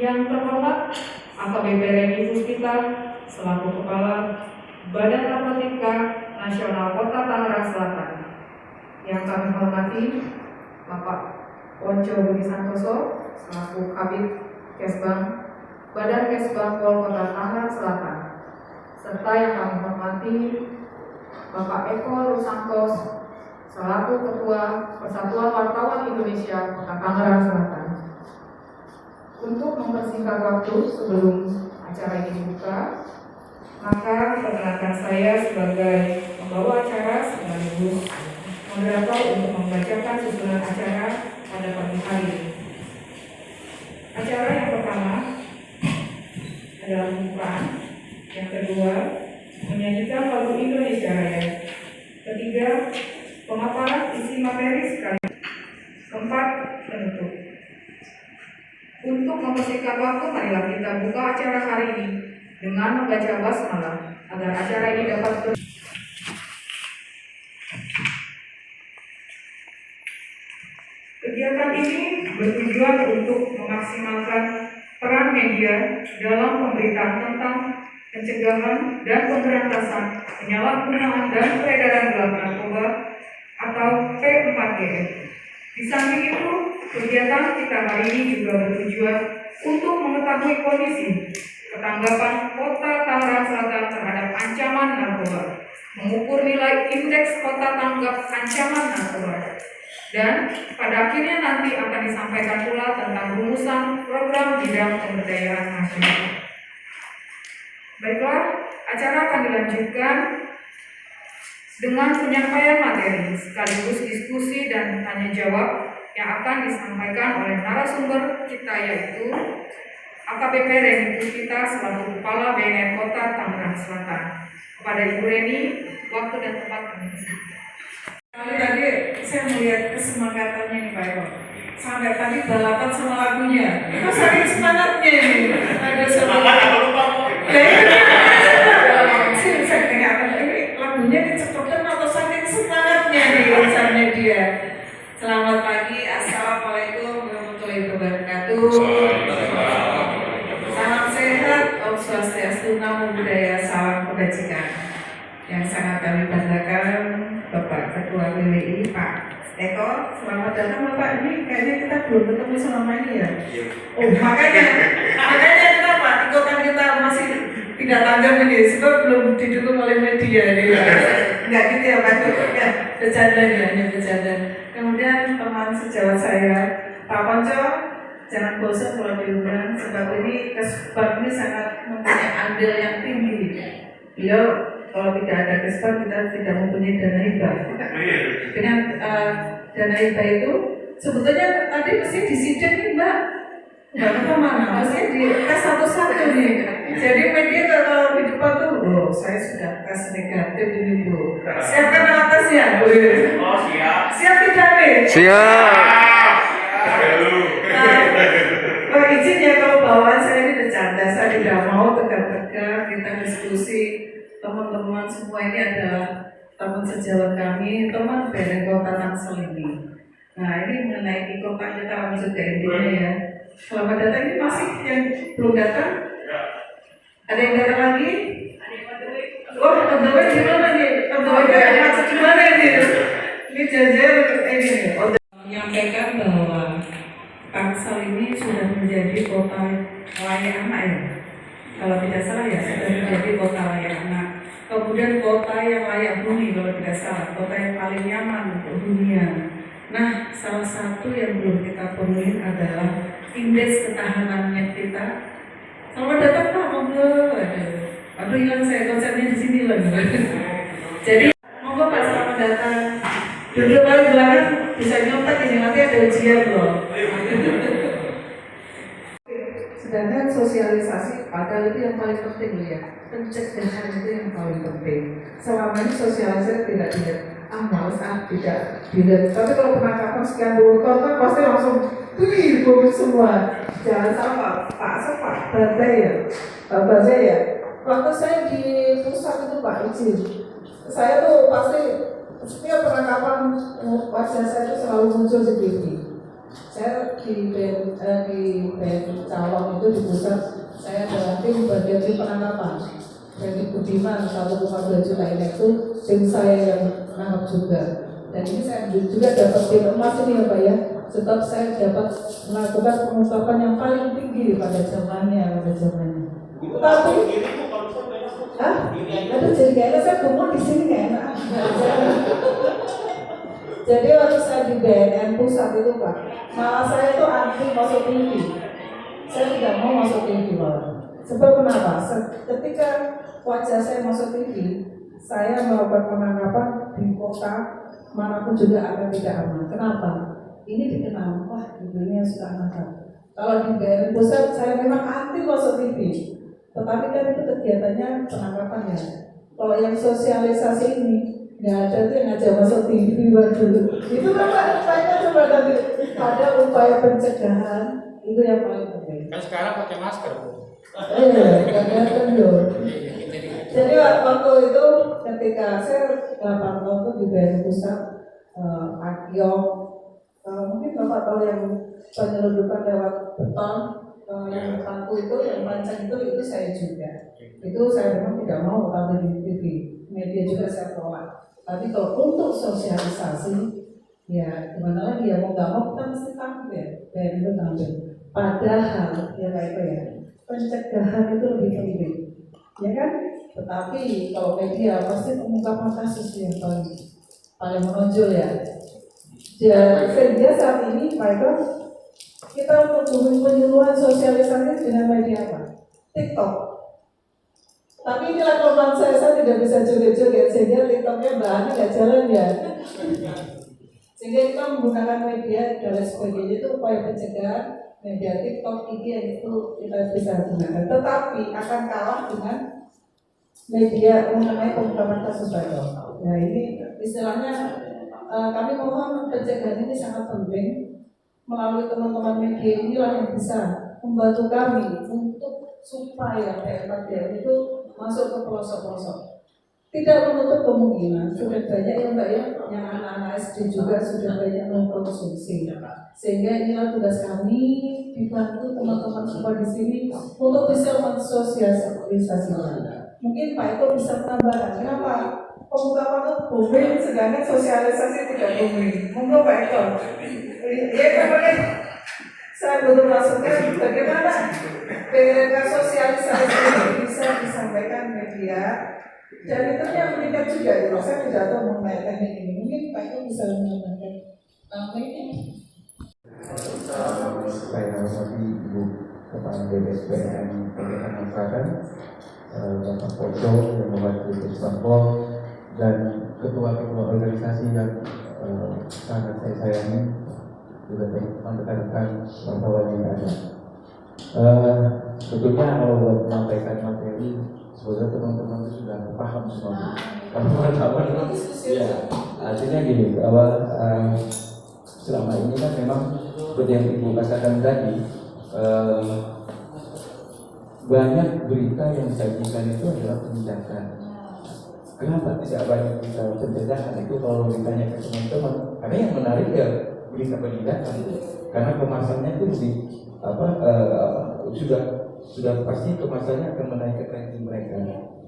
Yang terhormat AKBP Reni Puspita selaku Kepala Badan Narkotika Nasional Kota Tangerang Selatan. Yang kami hormati Bapak Onco Budi Santoso selaku Kabid Kesbang Badan Kesbang Pol Kota Tangerang Selatan, serta yang kami hormati Bapak Eko Rusantos selaku Ketua Persatuan Wartawan Indonesia Kota Tangerang Selatan. Untuk mempersingkat waktu sebelum acara ini dibuka, maka perkenalkan saya sebagai pembawa acara sekaligus moderator untuk membacakan susunan acara pada pagi hari ini. Acara yang pertama adalah pembukaan, yang kedua menyanyikan lagu Indonesia Raya, ketiga pemaparan isi materi sekaligus, keempat penutup. Untuk mempersingkat waktu, marilah kita buka acara hari ini dengan membaca basmalah agar acara ini dapat Kegiatan ini bertujuan untuk memaksimalkan peran media dalam pemberitaan tentang pencegahan dan pemberantasan penyalahgunaan dan peredaran gelap narkoba atau P4GN. Di samping itu, kegiatan kita hari ini juga bertujuan untuk mengetahui kondisi ketanggapan Kota Tangerang Selatan terhadap ancaman narkoba, mengukur nilai indeks Kota Tanggap Ancaman Narkoba, dan pada akhirnya nanti akan disampaikan pula tentang rumusan program bidang pemberdayaan nasional. Baiklah, acara akan dilanjutkan dengan penyampaian materi sekaligus diskusi dan tanya jawab yang akan disampaikan oleh narasumber kita, yaitu AKBP Reni Puspita selaku Kepala BNN Kota Tangerang Selatan. Kepada Ibu Reni, waktu dan tempat kami persilakan. Tadi saya melihat kesemangatannya nih Pak Eko. Sampai tadi balapan sama lagunya. Itu saking semangatnya ini. Ada semangat apa lupa? Saya tanya ini lagunya dicepetan atau saking semangatnya nih urusannya dia. Selamat pagi, assalamualaikum warahmatullahi wabarakatuh. Salam sehat, Om Swastiastu, Namo Buddhaya, salam kebajikan. Yang sangat kami banggakan Bapak Ketua BWI Pak Eko, selamat datang Bapak. Ini kayaknya kita belum ketemu selama ini ya. Oh makanya kenapa ikutan kita masih tidak tanggap ini sebab belum didukung oleh media nih. Enggak gitu ya Pak, ya bercanda ya, hanya bercanda. Kemudian teman sejawat saya Pak Ponco, jangan bosan kalau diundang sebab ini Kesbang ini sangat mempunyai andil yang tinggi. Beliau kalau tidak ada Kesbang kita tidak mempunyai dana hibah. Dengan dana hibah itu sebetulnya tadi mesti disidik nih Mbak kemana? Mesti di tes satu-satu nih. Jadi media kalau di depan tuh, oh saya sudah tes negatif ini Bu. Siapkan alat tesnya Bu. Oh siap. Siap tidak nih? Siap. Izin ya kalau bawaan saya ini bercanda, saya tidak mau tegak-tegak kita diskusi. Teman-teman semua ini adalah teman sejawat kami, teman BNN Kota Tangsel ini. Nah ini mengenai kota kita langsung ke intinya ya. Selamat datang, ini masih yang belum datang? Ada yang datang lagi? Oh, pegawai di mana nih? Pegawai macam gimana ini? Ini jajar ini. Menyampaikan bahwa Tangsel ini sudah menjadi kota layak anak ya. Kalau tidak salah ya, sudah menjadi kota layak anak. Kemudian kota yang layak huni kalau tidak salah, kota yang paling nyaman untuk dunia. Nah, salah satu yang belum kita penuhi adalah indeks ketahanannya kita. Selamat datang Pak, monggo. Aduh hilang saya konsepnya di sini lagi. Jadi monggo Pak, selamat datang. Duduk paling belakang bisa nyontek ini, nanti ada ujian loh. Sedangkan sosialisasi padahal itu yang paling penting ya, pencegahan itu yang paling penting. Selama ini sosialisasi tidak dilihat, males tidak dilihat. Tapi kalau penangkapan sekian puluh ton kan pasti langsung, wih, bonus semua. Jangan salah Pak Badai ya, Pak Badai ya. Waktu saya di pusat itu Pak izin, saya tuh pasti setiap penangkapan wajah saya itu selalu muncul di TV. Saya di BEM Cawang itu di pusat, saya adalah tim bagian tim penangkapan. Jadi Budiman 1,2 juta ini itu tim saya yang menangkap juga. Dan ini saya juga dapat tim emas ini ya Pak ya. Sebab saya dapat melakukan pengungkapan yang paling tinggi pada zamannya. Tapi, aduh jadi kayaknya saya gemuk di sini nggak enak. Jadi waktu saya di BNN pusat itu Pak, malah saya itu anti masuk TV. Saya tidak mau masuk TV malah. Sebab kenapa? Ketika wajah saya masuk TV, saya melakukan penangkapan di kota manapun juga akan tidak aman. Kenapa? Ini dikenal, wah ibunya suka nakal. Kalau di BNN pusat saya memang anti masuk TV. Tetapi kan itu kegiatannya penangkapan ya. Kalau yang sosialisasi ini nggak ada tuh yang ngajak masuk TV dulu. Itu kan upaya coba tadi ada upaya pencegahan itu yang paling penting. Kan sekarang pakai masker Bu. Kelihatan dong. Jadi waktu itu ketika saya 8 tahun itu di BNN pusat Akyong, mungkin Bapak tahu yang penyelundupan lewat beton. Yang paku itu, yang pancang itu saya juga. Itu saya memang tidak mau tampil di TV, media juga saya tolak. Tapi kalau untuk sosialisasi, ya gimana lagi ya mau nggak mau kita mesti tampil, dan itu tampil. Padahal ya kayak apa ya, pencegahan itu lebih penting, ya kan? Tetapi kalau media pasti pengungkapan kasus yang paling menonjol ya. Sehingga saat ini Pak Eko, kita untuk penyuluhan sosialisasi dengan media apa? TikTok. Tapi inilah kelemahan saya tidak bisa joget-joget sehingga TikToknya bahannya nggak jalan ya. Sehingga kita menggunakan media dan lain sebagainya itu upaya pencegahan media TikTok ini itu kita bisa gunakan. Tetapi akan kalah dengan media mengenai pengungkapan kasus baru. Nah ini istilahnya kami mohon pencegahan ini sangat penting. Melalui teman-teman media inilah yang bisa membantu kami untuk supaya PMPDM itu masuk ke pelosok-pelosok. Tidak menutup kemungkinan, sudah banyak ya Mbak ya, yang anak-anak SD juga sudah banyak mengkonsumsi. Sehingga inilah tugas kami dibantu teman-teman semua di sini untuk bisa mensosialisasikan. Mungkin Pak Eko bisa menambahkan, kenapa pengungkapan itu booming, sedangkan sosialisasi tidak booming. Monggo Pak Eko. Ya kemudian saya butuh masukan bagaimana PMK sosialisasi ini bisa disampaikan media dan itu yang meningkat juga ya. Saya tidak tahu mengenai teknik ini, mungkin Pak Eko bisa menambahkan ini. Saya hormati Ibu Kepala BPSPM Kabupaten Selatan, Bapak Poco yang mewakili Bangkok dan ketua-ketua organisasi yang sangat saya sayangi, juga teman-teman wartawan yang ada. Sebetulnya kalau buat menyampaikan materi, sebenarnya teman-teman itu sudah paham semua. Kawan-kawan ya, artinya gini, bahwa selama ini kan memang seperti yang Ibu katakan tadi, banyak berita yang disajikan itu adalah penindakan. Kenapa tidak banyak berita pencegahan? Itu kalau ditanya ke teman-teman, karena yang menarik ya berita penindakan, karena kemasannya itu sudah pasti kemasannya akan menaikkan rating mereka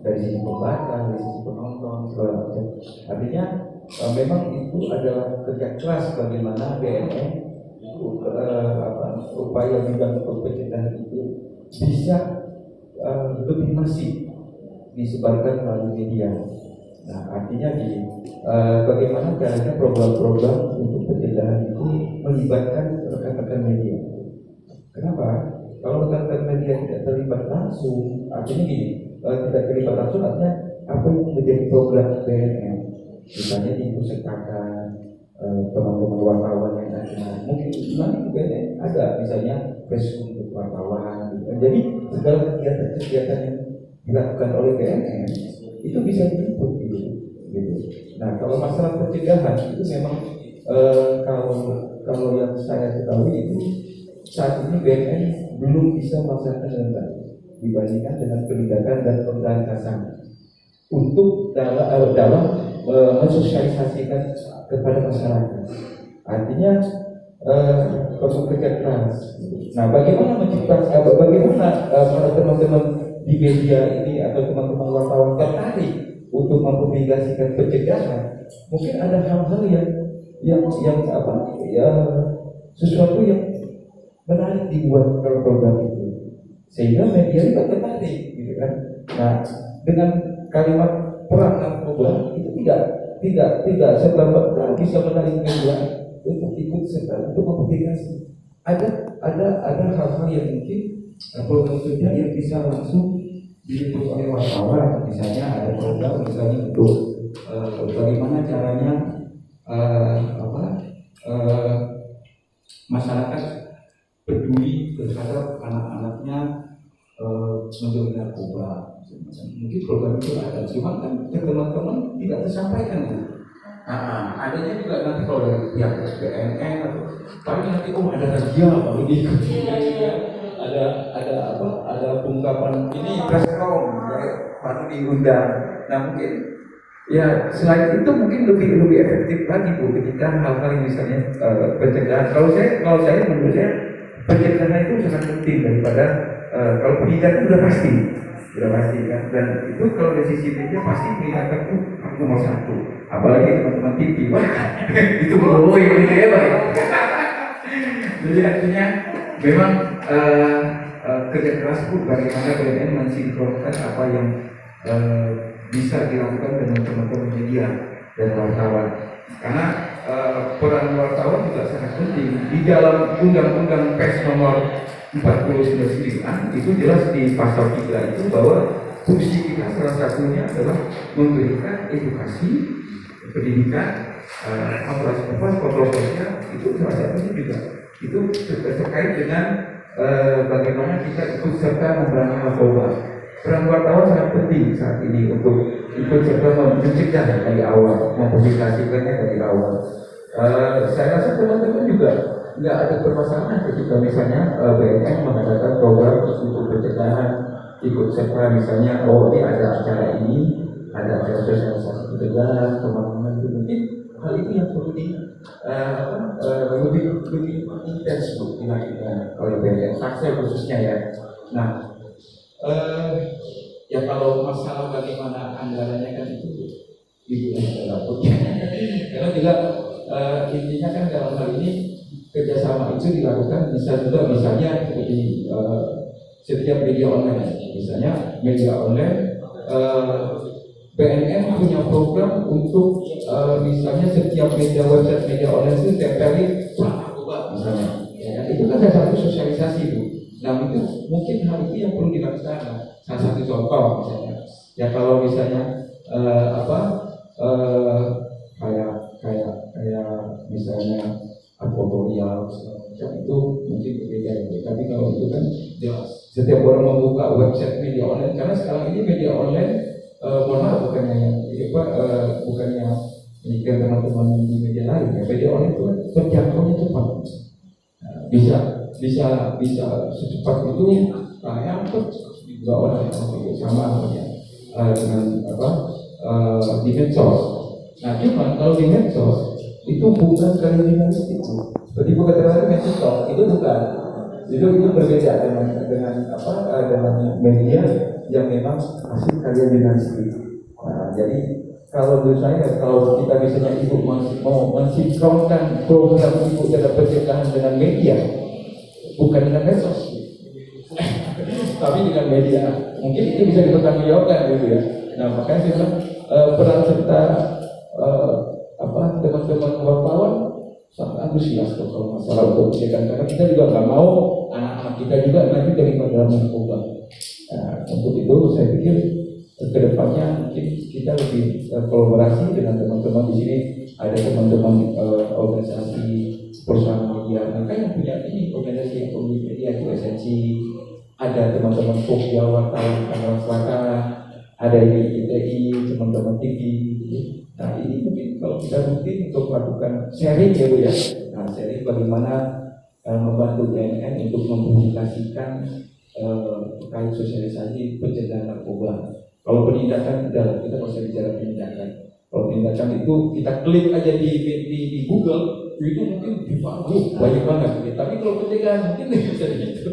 dari sisi pembaca, dari sisi penonton segala macam. Artinya memang itu adalah kerja keras bagaimana BNN upaya bidang pencegahan itu bisa lebih masif disebarkan melalui media. Nah, artinya bagaimana caranya program-program untuk pencegahan itu melibatkan rekan-rekan media. Kenapa? Kalau rekan-rekan media tidak terlibat langsung, artinya gini, tidak terlibat langsung artinya apa yang menjadi program BNN, misalnya diikutsertakan teman-teman wartawan yang ada. Mungkin nanti BNN ada, misalnya press untuk wartawan. Jadi segala kegiatan-kegiatan yang dilakukan oleh BNN itu bisa diliput gitu. Nah, kalau masalah pencegahan itu memang kalau yang saya ketahui itu saat ini BNN belum bisa melaksanakan dengan baik dibandingkan dengan penindakan dan pemberantasan untuk dalam mensosialisasikan kepada masyarakat. Artinya perlu kerja keras. Nah, bagaimana menciptakan, bagaimana para teman-teman di media ini atau teman-teman wartawan tertarik untuk mempublikasikan pencegahan? Mungkin ada hal-hal yang apa ya, sesuatu yang menarik dibuat kalau program itu, sehingga media juga tertarik, gitu kan. Nah, dengan kalimat perang narkoba itu tidak serta-merta bisa menarik media untuk ikut serta untuk mempublikasi. Ada hal-hal yang mungkin maksudnya yang bisa langsung diliput oleh wartawan. Misalnya ada program misalnya untuk bagaimana caranya masyarakat peduli terhadap anak-anaknya menjauhi narkoba. Mungkin program itu ada, cuma kan teman-teman tidak tersampaikan. Adanya juga nanti kalau dari pihak BNN atau paling nanti ada razia baru diikuti, ada pengungkapan ini preskon baru diundang. Nah mungkin ya selain itu mungkin lebih efektif lagi Bu ketika hal-hal yang misalnya pencegahan. Kalau saya menurut saya pencegahan itu sangat penting daripada kalau penindakan udah pasti kan. Dan itu kalau dari sisi media pasti penindakan itu nomor satu. Apalagi teman-teman TV, wah itu boy gitu ya Pak. Jadi artinya memang kerja keras Bu bagaimana BNN mensinkronkan apa yang bisa dilakukan dengan teman-teman media dan wartawan. Karena peran wartawan juga sangat penting. Di dalam Undang-Undang Pers nomor 49 itu jelas di pasal 3 itu bahwa fungsi kita salah satunya adalah memberikan edukasi, pendidikan, kontrol sosial. Itu salah satunya juga itu terkait dengan bagaimana kita ikut serta memerangi narkoba. Peran wartawan sangat penting saat ini untuk ikut serta mencegah dari awal, mempublikasikannya dari awal. Saya rasa teman-teman juga nggak ada permasalahan ketika misalnya BNN mengadakan program untuk pencegahan, ikut serta misalnya ini ada acara ini, ada acara sosialisasi pencegahan, teman-teman itu mungkin hal itu yang perlu lebih intens dilakukan oleh BNN, saya khususnya ya. Nah, ya kalau masalah bagaimana anggarannya kan itu ibu yang dapurnya. Karena juga intinya kan dalam hal ini kerjasama itu dilakukan bisa juga misalnya seperti setiap media online, misalnya media online BNN punya program untuk misalnya setiap website media online itu tempelin narkoba misalnya, ya, itu kan salah satu sosialisasi itu. Nah itu mungkin hal itu yang perlu dilaksanakan. Salah satu contoh misalnya, ya kalau misalnya kayak misalnya tutorial itu mungkin berbeda ya. Tapi kalau itu kan jelas setiap orang membuka website media online, karena sekarang ini media online bukannya menyikir teman-teman di media lain ya. Media online itu kan penjangkauannya cepat, bisa secepat itu yang juga orang yang sama ya, dengan di medsos. Nah cuman kalau di medsos itu bukan kriminalistik Bu. Seperti Bu katakan medsos itu bukan, itu berbeda dengan media yang memang hasil karya jurnalistik. Nah, jadi kalau menurut saya kalau kita misalnya ibu mau mensinkronkan program ibu dalam pencegahan dengan media, bukan dengan medsos, tapi dengan media, mungkin itu bisa dipertanggungjawabkan gitu ya. Nah makanya saya bilang peran serta teman-teman wartawan sangat antusias kalau masalah untuk pencegahan, karena kita juga nggak mau anak-anak kita juga nanti daripada narkoba. Nah, untuk itu saya pikir kedepannya mungkin kita lebih kolaborasi dengan teman-teman di sini. Ada teman-teman organisasi perusahaan media, mereka yang punya ini organisasi yang punya media itu esensi. Ada teman-teman Pokja wartawan Tangerang Selatan, ada ITI, teman-teman TV. Nah ini mungkin kalau kita mungkin untuk melakukan sharing ya Bu ya. Nah sharing bagaimana membantu BNN untuk mempublikasikan terkait sosialisasi pencegahan narkoba. Kalau penindakan kita nggak usah bicara penindakan. Kalau penindakan itu kita klik aja di Google, itu mungkin banyak banget. Tapi kalau pencegahan mungkin nggak bisa gitu,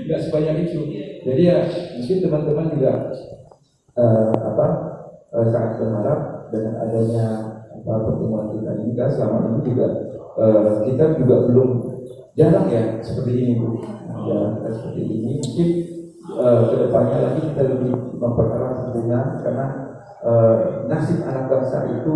nggak sebanyak itu. Jadi ya mungkin teman-teman juga sangat berharap dengan adanya pertemuan kita ini, juga selama ini juga kita juga belum jarang ya seperti ini Bu. Jarang kita seperti ini. Mungkin kedepannya lagi kita lebih mempererat hubungan, karena nasib anak bangsa itu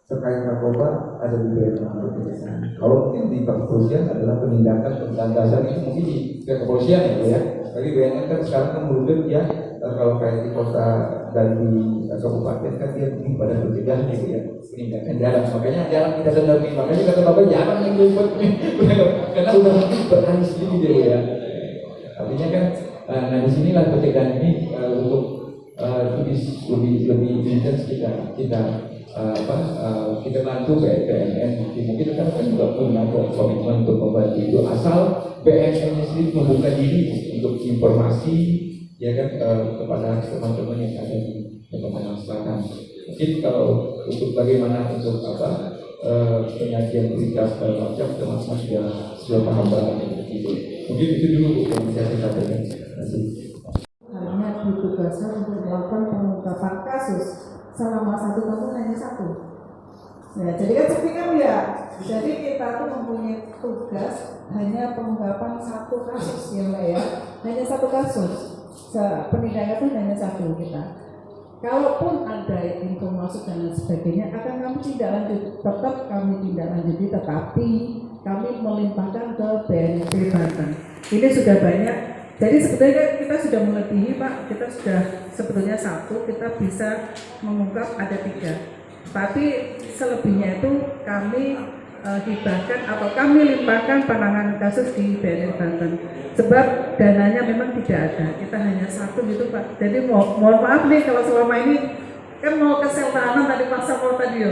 terkait narkoba ada di bawah kepolisian. Kalau mungkin di kepolisian adalah penindakan pemberantasan, itu mungkin di kepolisian ya. Tapi BNN kan sekarang kan merujuk ya, kalau kayak di kota dan di kabupaten kan dia lebih pada pencegahan gitu ya, penindakan jalan. Makanya jalan kita sendiri, makanya kata Bapak jangan yang luput karena udah berani sedikit gitu ya. Artinya kan, nah disinilah pencegahan ini untuk lebih intens kita bantu BNN. Mungkin kan juga punya komitmen untuk membantu itu, asal BNN sendiri membuka diri untuk informasi ya kan kepada teman-teman yang ada di Kalimantan Selatan. Mungkin kalau untuk bagaimana untuk penyajian berita segala macam, teman-teman sudah paham banget gitu. Mungkin itu dulu yang bisa saya sampaikan. Terima kasih. Hanya ditugaskan untuk melakukan pengungkapan kasus selama 1 tahun hanya 1. Nah, jadi kan seperti kan ya. Jadi kita tuh mempunyai tugas hanya pengungkapan 1 kasus ya Mbak ya. Hanya 1 kasus. Penindakan itu hanya 1 kita. Kalaupun ada info masuk dan sebagainya, akan kami tindak lanjut. Tetap kami tindak lanjuti, tetapi kami melimpahkan ke BNP Banten. Ini sudah banyak. Jadi sebetulnya kita sudah melebihi Pak. Kita sudah sebetulnya 1, kita bisa mengungkap ada 3. Tapi selebihnya itu kami hibahkan atau kami limpahkan penanganan kasus di BNN Banten. Sebab dananya memang tidak ada, kita hanya 1 gitu Pak. Jadi mohon maaf nih kalau selama ini kan mau ke sel tahanan tadi paksa mau tadi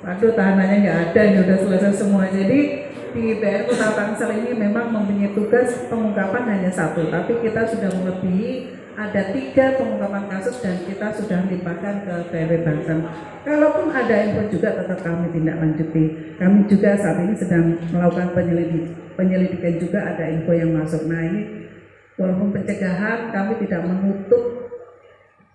waduh tahanannya nggak ada, ini udah selesai semua. Jadi di BNN Kota Tangsel ini memang mempunyai tugas pengungkapan hanya 1, tapi kita sudah melebihi, ada 3 pengungkapan kasus dan kita sudah limpahkan ke BNN Banten. Kalaupun ada info juga tetap kami tindak lanjuti. Kami juga saat ini sedang melakukan penyelidikan juga, ada info yang masuk. Nah ini walaupun pencegahan, kami tidak menutup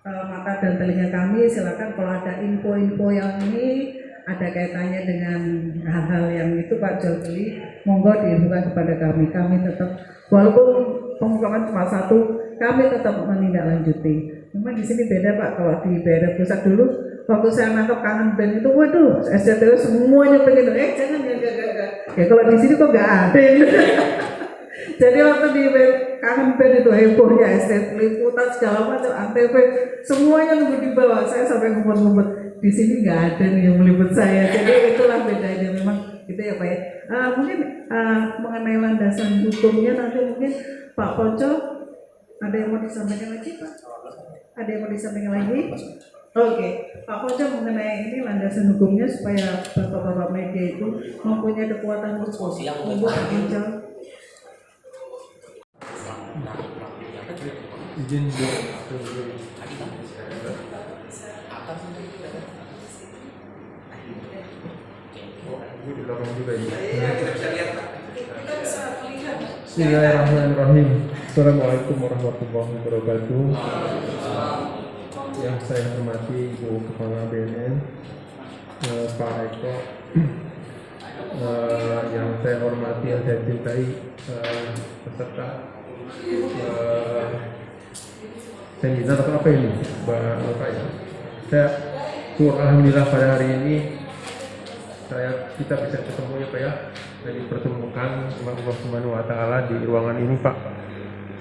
mata dan telinga kami. Silakan kalau ada info-info yang ini ada kaitannya dengan hal-hal yang itu Pak jual beli, monggo diinfokan kepada kami. Kami tetap walaupun pengungkapan cuma 1, kami tetap menindaklanjuti. Memang di sini beda Pak. Kalau di daerah pusat dulu, waktu saya nangkep kangen band itu, waduh, SDTW semuanya pengen, jangan ya. Ya kalau di sini kok nggak ada. Jadi waktu di kangen band itu hebohnya SDTW, liputan segala macam, ANTV, semuanya nunggu di bawah. Saya sampai ngumpet-ngumpet. Di sini nggak ada nih yang meliput saya. Jadi itulah bedanya memang gitu ya Pak ya. Mungkin mengenai landasan hukumnya nanti mungkin Pak Ponco ada yang mau disampaikan lagi Pak? Ada yang mau disampaikan lagi? Oke, Pak Ponco mengenai ini landasan hukumnya supaya bapak-bapak media itu mempunyai kekuatan hukum untuk berbincang. Izin Bismillahirrahmanirrahim. Assalamualaikum warahmatullahi wabarakatuh. Yang saya hormati Ibu Kepala BNN, Pak Eko, yang saya hormati, yang saya cintai peserta seminar atau apa ini, Bapak ya. Saya alhamdulillah pada hari ini kita bisa ketemu ya Pak ya, dan dipertemukan Allah Subhanahu wa taala di ruangan ini Pak.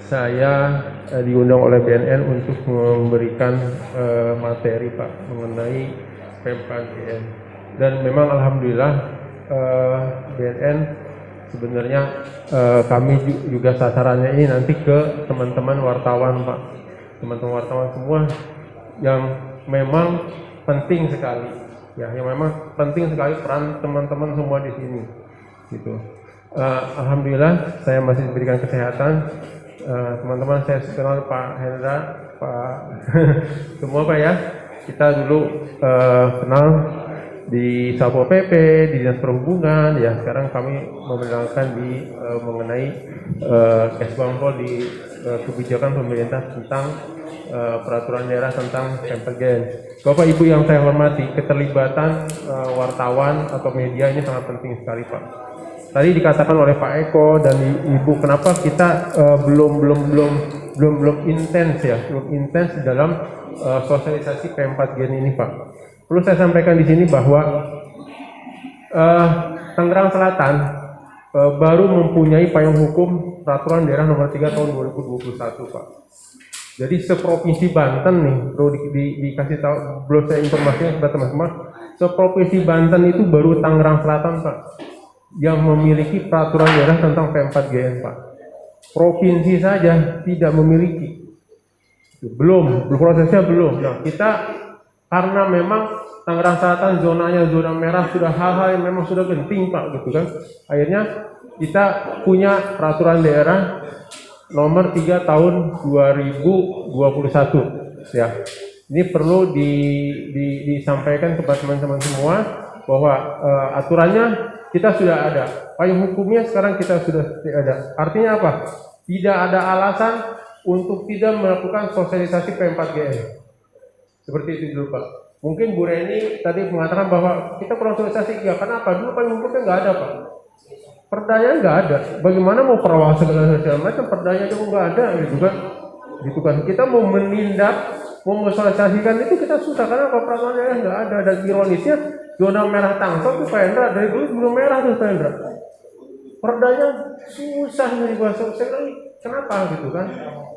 Saya diundang oleh BNN untuk memberikan materi Pak mengenai PMKGN, dan memang alhamdulillah BNN sebenarnya kami juga sasarannya ini nanti ke teman-teman wartawan Pak, teman-teman wartawan semua yang memang penting sekali ya, yang memang penting sekali peran teman-teman semua di sini gitu. Alhamdulillah saya masih diberikan kesehatan. Teman-teman saya kenal Pak Hendra, Pak semua Pak ya. kita dulu kenal di Satpol PP, di Dinas Perhubungan, ya sekarang kami memenangkan di mengenai Kesbangpol di kebijakan pemerintah tentang peraturan daerah tentang PMPGN. Bapak Ibu yang saya hormati, keterlibatan wartawan atau media ini sangat penting sekali, Pak. Tadi dikatakan oleh Pak Eko dan Ibu, kenapa kita belum intens dalam sosialisasi P4G ini, Pak. Perlu saya sampaikan di sini bahwa Tangerang Selatan baru mempunyai payung hukum peraturan daerah nomor 3 tahun 2021, Pak. Jadi seprovinsi Banten nih, perlu dikasih tahu, belum saya informasinya kepada teman-teman, seprovinsi Banten itu baru Tangerang Selatan, Pak, yang memiliki peraturan daerah tentang P4GN, Pak. Provinsi saja tidak memiliki. Belum, prosesnya belum. Nah, kita karena memang Tangerang Selatan zonanya zona merah, sudah hal-hal yang memang sudah genting, Pak, gitu kan. Akhirnya kita punya peraturan daerah nomor 3 tahun 2021, ya. Ini perlu disampaikan kepada teman-teman semua bahwa aturannya kita sudah ada, payung hukumnya sekarang kita sudah ada. Artinya apa? Tidak ada alasan untuk tidak melakukan sosialisasi P4GN. Seperti itu dulu, Pak. Mungkin Bu Reni tadi mengatakan bahwa kita kurang sosialisasi, ya kenapa? Dulu payung hukumnya nggak ada, Pak. Perdanya nggak ada. Bagaimana mau perwas segala macam? Perdanya itu nggak ada, gitu kan? Gitu kan? Kita mau menindak, mau mensosialisasikan itu kita susah karena peraturannya nggak ada. Dan ironisnya zona merah Tangsel itu Pak Hendra dari dulu belum merah tuh Pak Hendra. Perdanya susah nih bahasa saya, kenapa gitu kan?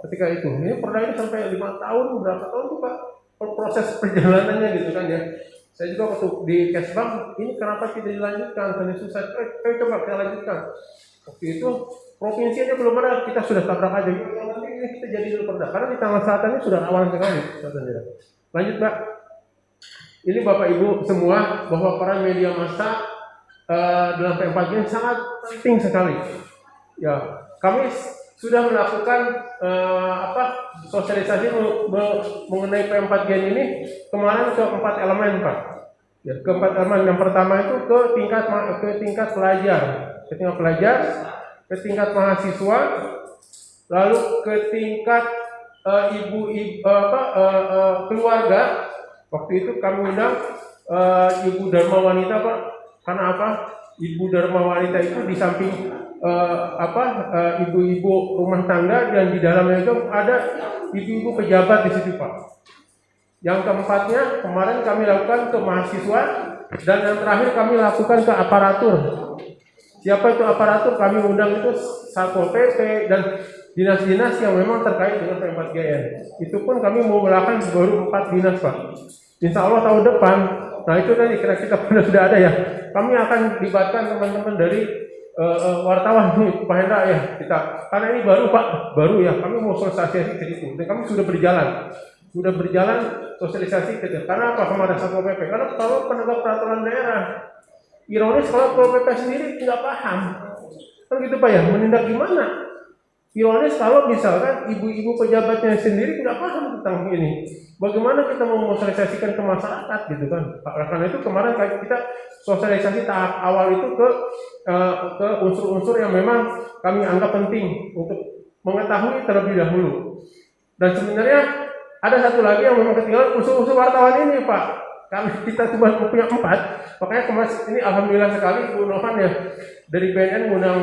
Ketika itu, ini perda ini sampai 5 tahun, berapa tahun tuh Pak proses perjalanannya gitu kan ya. Saya juga waktu di Kesbang, ini kenapa tidak dilanjutkan? Karena susah. Coba kita lanjutkan. Waktu itu provinsi aja belum ada, kita sudah tabrak aja. Nanti ini kita jadi dulu perda. Karena di Tangerang Selatan ini sudah rawan sekali. Lanjut, Mbak. Ini Bapak Ibu semua bahwa peran media massa dalam P4G sangat penting sekali. Ya, kami sudah melakukan sosialisasi mengenai P4G ini kemarin ke 4 elemen, Pak. Ya, ke 4 elemen. Yang pertama itu ke tingkat pelajar, ke tingkat mahasiswa, lalu ke tingkat keluarga. Waktu itu kami undang Ibu Dharma Wanita, Pak. Karena apa? Ibu Dharma Wanita itu di samping ibu-ibu rumah tangga, dan di dalamnya itu ada ibu-ibu pejabat di situ, Pak. Yang keempatnya kemarin kami lakukan ke mahasiswa, dan yang terakhir kami lakukan ke aparatur. Siapa itu aparatur? Kami undang itu Satpol PP dan dinas-dinas yang memang terkait dengan P4GN. Itu pun kami mau melakukan baru 4 dinas, Pak. Insya Allah tahun depan, nah itu tadi kita sudah ada ya. Kami akan libatkan teman-teman dari wartawan nih, Pak Hendra ya, kita. Karena ini baru, Pak, baru ya. Kami mau sosialisasi ke situ. Dan kami sudah berjalan sosialisasi ke situ. Karena apa? Kemarin Satpol PP. Karena kalau penegak peraturan daerah, ironis kalau Satpol PP sendiri tidak paham. Kan gitu, Pak ya. Menindak gimana? Ironis kalau misalkan ibu-ibu pejabatnya sendiri tidak paham tentang ini. Bagaimana kita mau sosialisasikan ke masyarakat gitu kan? Karena itu kemarin kita sosialisasi tahap awal itu ke unsur-unsur yang memang kami anggap penting untuk mengetahui terlebih dahulu. Dan sebenarnya ada satu lagi yang memang ketinggalan, unsur-unsur wartawan ini, Pak. Kita cuma punya 4, makanya kemarin ini alhamdulillah sekali Bu Novan ya dari BNN mengundang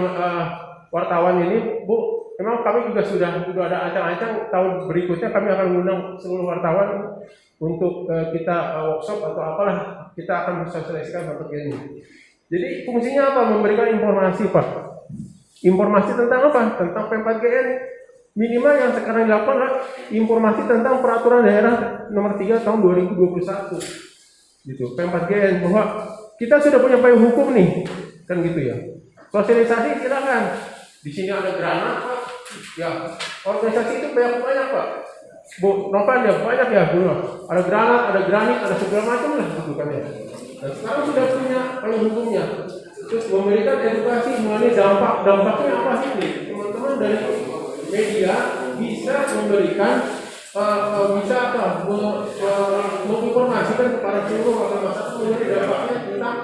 wartawan ini, Bu. Memang kami juga sudah ada ancang-ancang tahun berikutnya kami akan mengundang seluruh wartawan untuk kita workshop atau apalah, kita akan mensosialisasikan P4G ini. Jadi fungsinya apa? Memberikan informasi, Pak. Informasi tentang apa? Tentang P4GN. Minimal yang sekarang dilakukan adalah informasi tentang peraturan daerah nomor 3 tahun 2021. Gitu, P4GN, bahwa kita sudah punya payung hukum nih, kan gitu ya. Sosialisasi silakan. Di sini ada granat, Pak. Ya, organisasi itu banyak, Pak. Bu Novan ya banyak ya, Bu. Ada granat, ada granit, ada segala macam lah, gitu kan ya. Dan sekarang sudah punya payung hukumnya. Terus memberikan edukasi mengenai dampaknya apa sih nih? Teman-teman dari media bisa memberikan bisa menginformasikan kepada seluruh warga masyarakat mengenai dampaknya tentang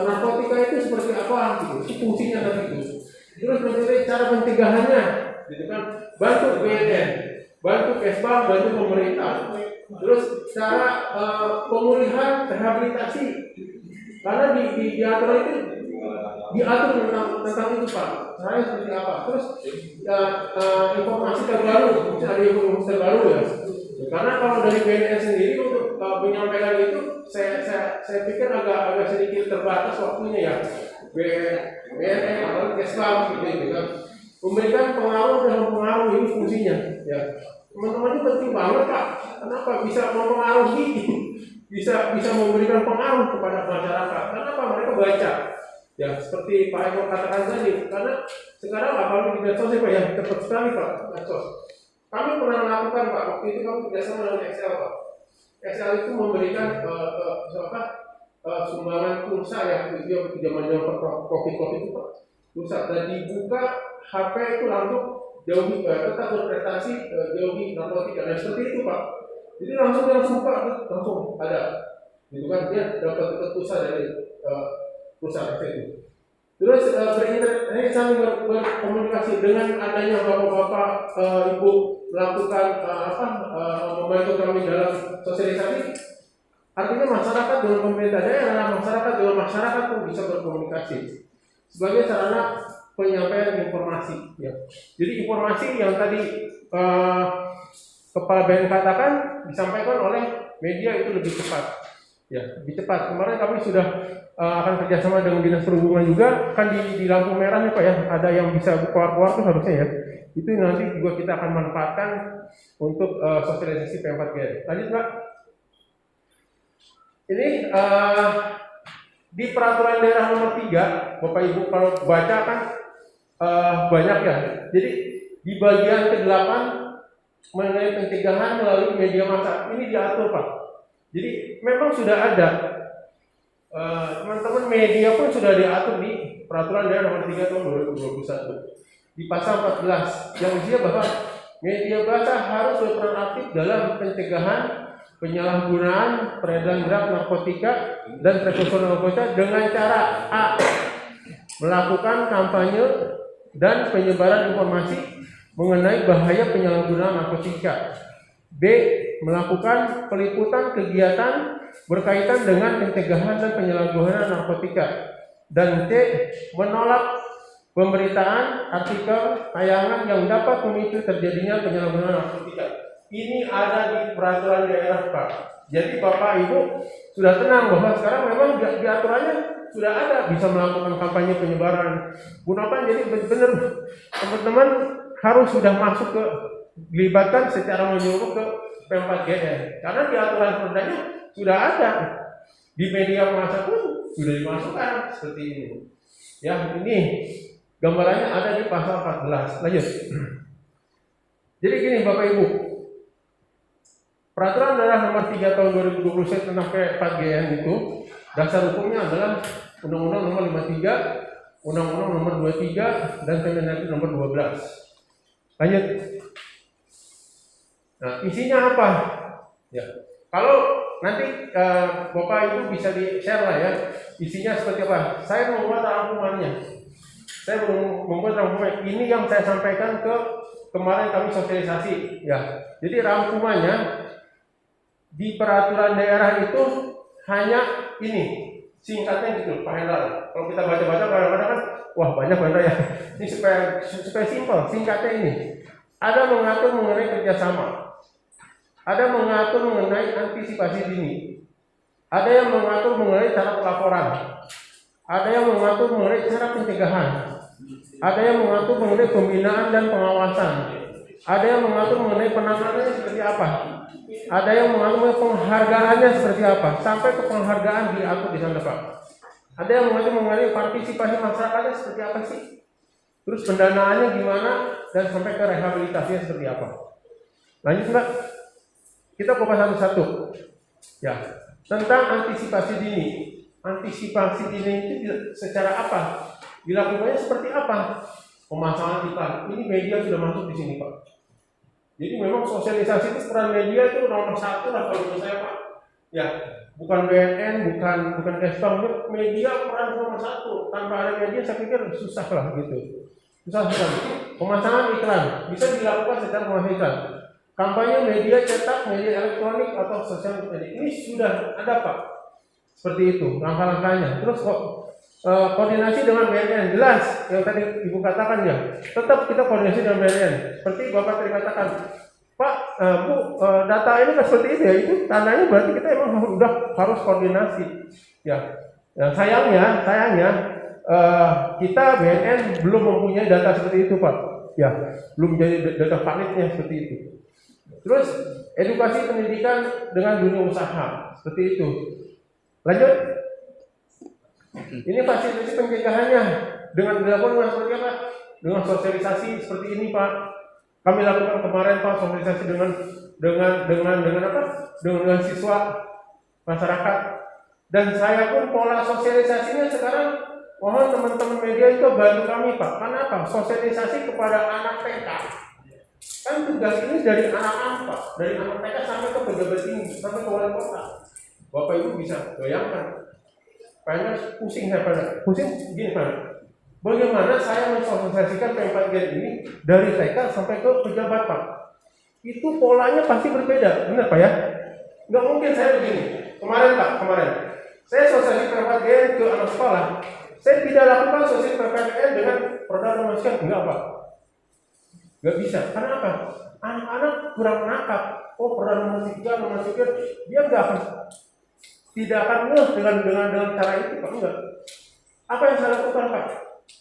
narkotika itu seperti apa gitu, itu fungsinya tadi itu. Terus mengenai cara pencegahannya, gitu kan, bantu BNN, bantu Kesbang, bantu pemerintah. Terus cara pemulihan rehabilitasi, karena di aturan itu diatur tentang itu Pak. Saya seperti apa? Terus informasi terbaru, mungkin ada informasi terbaru ya. Karena kalau dari BNN sendiri untuk menyampaikan itu, saya pikir agak sedikit terbatas waktunya ya. BNN atau Kesbang gitu kan. Memberikan pengaruh dan mempengaruhi ini fungsinya ya. Teman-teman itu penting banget Pak. Kenapa bisa mempengaruhi? Bisa memberikan pengaruh kepada masyarakat. Kenapa mereka baca? Ya seperti Pak Eko katakan tadi, karena sekarang apalagi di medsos Pak ya, cepat sekali Pak medsos. Kami pernah melakukan Pak, waktu itu kami kerjasama dengan Excel Pak. Excel itu memberikan sumbangan pulsa ya, itu zaman-zaman COVID itu Pak. Pulsa dan dibuka HP itu langsung jauhi tetap berprestasi, jauhi narkotika dan seperti itu Pak. Jadi langsung buka langsung ada, gitu kan, dia dapat pulsa dari perusahaan itu. Terus saling berkomunikasi dengan adanya bapak-bapak, ibu melakukan membantu kami dalam sosialisasi. Artinya masyarakat dengan pemerintah daerah, masyarakat dengan masyarakat pun bisa berkomunikasi sebagai sarana penyampaian informasi. Ya. Jadi informasi yang tadi Kepala BNN katakan disampaikan oleh media itu lebih cepat. Ya, lebih cepat. Kemarin kami sudah akan kerjasama dengan Dinas Perhubungan juga, kan di lampu merah nih Pak ya, ada yang bisa keluar tuh harusnya ya. Itu nanti juga kita akan manfaatkan untuk sosialisasi P4GN. Lanjut Pak. Ini di peraturan daerah nomor 3, Bapak Ibu kalau baca kan banyak ya. Jadi di bagian ke-8 mengenai pencegahan melalui media massa ini diatur Pak. Jadi memang sudah ada teman-teman media pun sudah diatur di peraturan daerah nomor 3 tahun 2021 di pasal 14 yang usia bahwa media massa harus berperan aktif dalam pencegahan penyalahgunaan peredaran gelap narkotika dan prekursor narkotika dengan cara A. Melakukan kampanye dan penyebaran informasi mengenai bahaya penyalahgunaan narkotika. B. Melakukan peliputan kegiatan berkaitan dengan pencegahan dan penyalahgunaan narkotika. Dan C. Menolak pemberitaan, artikel, tayangan yang dapat memicu terjadinya penyalahgunaan narkotika. Ini ada di peraturan daerah Pak. Jadi Bapak Ibu sudah tenang bahwa sekarang memang di aturannya sudah ada, bisa melakukan kampanye penyebaran. Gunakan, jadi benar teman-teman harus sudah masuk ke dilibatkan secara menyeluruh ke P4GN karena di aturan perdanya sudah ada, di media massa pun sudah dimasukkan seperti ini. Ya, ini gambarannya ada di pasal 14. Lanjut. Jadi gini Bapak Ibu, peraturan daerah nomor 3 tahun 2021 tentang P4GN itu dasar hukumnya adalah Undang-Undang nomor 53, Undang-Undang nomor 23 dan Permendagri nomor 12. Lanjut. Nah, isinya apa? Ya, kalau nanti Bapak Ibu bisa di-share lah ya, isinya seperti apa. Saya membuat rangkumannya. Saya membuat rangkuman. Ini yang saya sampaikan kemarin kami sosialisasi. Ya, jadi rangkumannya di peraturan daerah itu hanya ini, singkatnya gitu, Pak Hendra. Kalau kita baca-baca kadang-kadang kan, wah banyak Hendra ya. Ini supaya simpel, singkatnya ini. Ada mengatur mengenai kerjasama. Ada mengatur mengenai antisipasi dini. Ada yang mengatur mengenai cara pelaporan. Ada yang mengatur mengenai cara pencegahan. Ada yang mengatur mengenai pembinaan dan pengawasan. Ada yang mengatur mengenai penanganannya seperti apa. Ada yang mengatur mengenai penghargaannya seperti apa. Sampai ke penghargaan diatur di sana Pak. Ada yang mengatur mengenai partisipasi masyarakatnya seperti apa sih. Terus pendanaannya gimana dan sampai ke rehabilitasinya seperti apa. Lanjut Mbak. Kita kupas satu-satu. Ya, tentang antisipasi dini. Antisipasi dini itu secara apa? Dilakukannya seperti apa? Pemasangan iklan. Ini media sudah masuk di sini, Pak. Jadi memang sosialisasi itu peran media itu nomor satu lah kalau menurut saya Pak. Ya, bukan BNN, bukan Kespam, media peran nomor satu. Tanpa ada media saya pikir susah lah gitu. Susah. Pemasangan iklan bisa dilakukan secara pemasangan iklan. Kampanye media cetak, media elektronik atau sosial media ini sudah ada Pak. Seperti itu langkah-langkahnya. Terus kok koordinasi dengan BNN jelas yang tadi Ibu katakan ya. Tetap kita koordinasi dengan BNN. Seperti Bapak tadi katakan, Pak, Bu, data ini kan seperti itu ya. Itu tandanya berarti kita emang udah harus koordinasi. Ya. Dan sayangnya kita BNN belum mempunyai data seperti itu Pak. Ya, belum jadi data validnya seperti itu. Terus edukasi pendidikan dengan dunia usaha seperti itu. Lanjut. Ini fasilitasi pencegahannya dengan dilakukan seperti apa? Dengan sosialisasi seperti ini Pak. Kami lakukan kemarin Pak sosialisasi dengan apa? Dengan siswa masyarakat. Dan saya pun pola sosialisasinya sekarang mohon teman-teman media itu bantu kami Pak. Karena apa? Sosialisasi kepada anak TK. Kan tugas ini dari anak-anak Pak, dari anak TK sampai ke pejabat tinggi, sampai ke wali kota. Bapak Ibu bisa bayangkan. Kayaknya pusing saya pada. Pusing gini Pak. Bagaimana saya mensosialisasikan P4G ini dari TK sampai ke pejabat Pak? Itu polanya pasti berbeda, benar Pak ya? Nggak mungkin saya begini. Kemarin saya sosialisasi P4G ke anak sekolah. Saya tidak lakukan sosialisasi P4G dengan produk manusia, enggak Pak. Nggak bisa. Karena apa? Anak-anak kurang menangkap. Oh, produk manusia, dia tidak akan ngeh dengan cara itu Pak. Enggak. Apa yang saya lakukan Pak?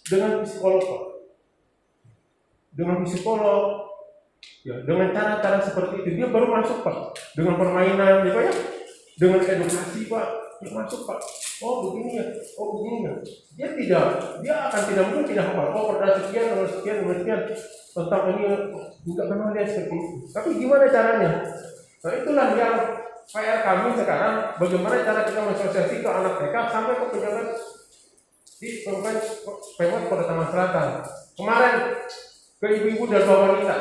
Dengan psikolog Pak. Dengan psikolog, ya, dengan cara-cara seperti itu dia baru masuk Pak. Dengan permainan, ya Pak ya. Dengan edukasi Pak, dia masuk Pak. Oh begini ya, oh begini ya. Dia akan tidak mungkin tidak hafal. Oh pernah sekian tentang ini nggak pernah lihat seperti itu. Tapi gimana caranya? Nah itulah yang PR kami sekarang. Bagaimana cara kita mensosialisasi ke anak TK sampai ke pejabat di Pemkot Kota Tangerang Selatan. Kemarin ke ibu-ibu dan bapak wanita.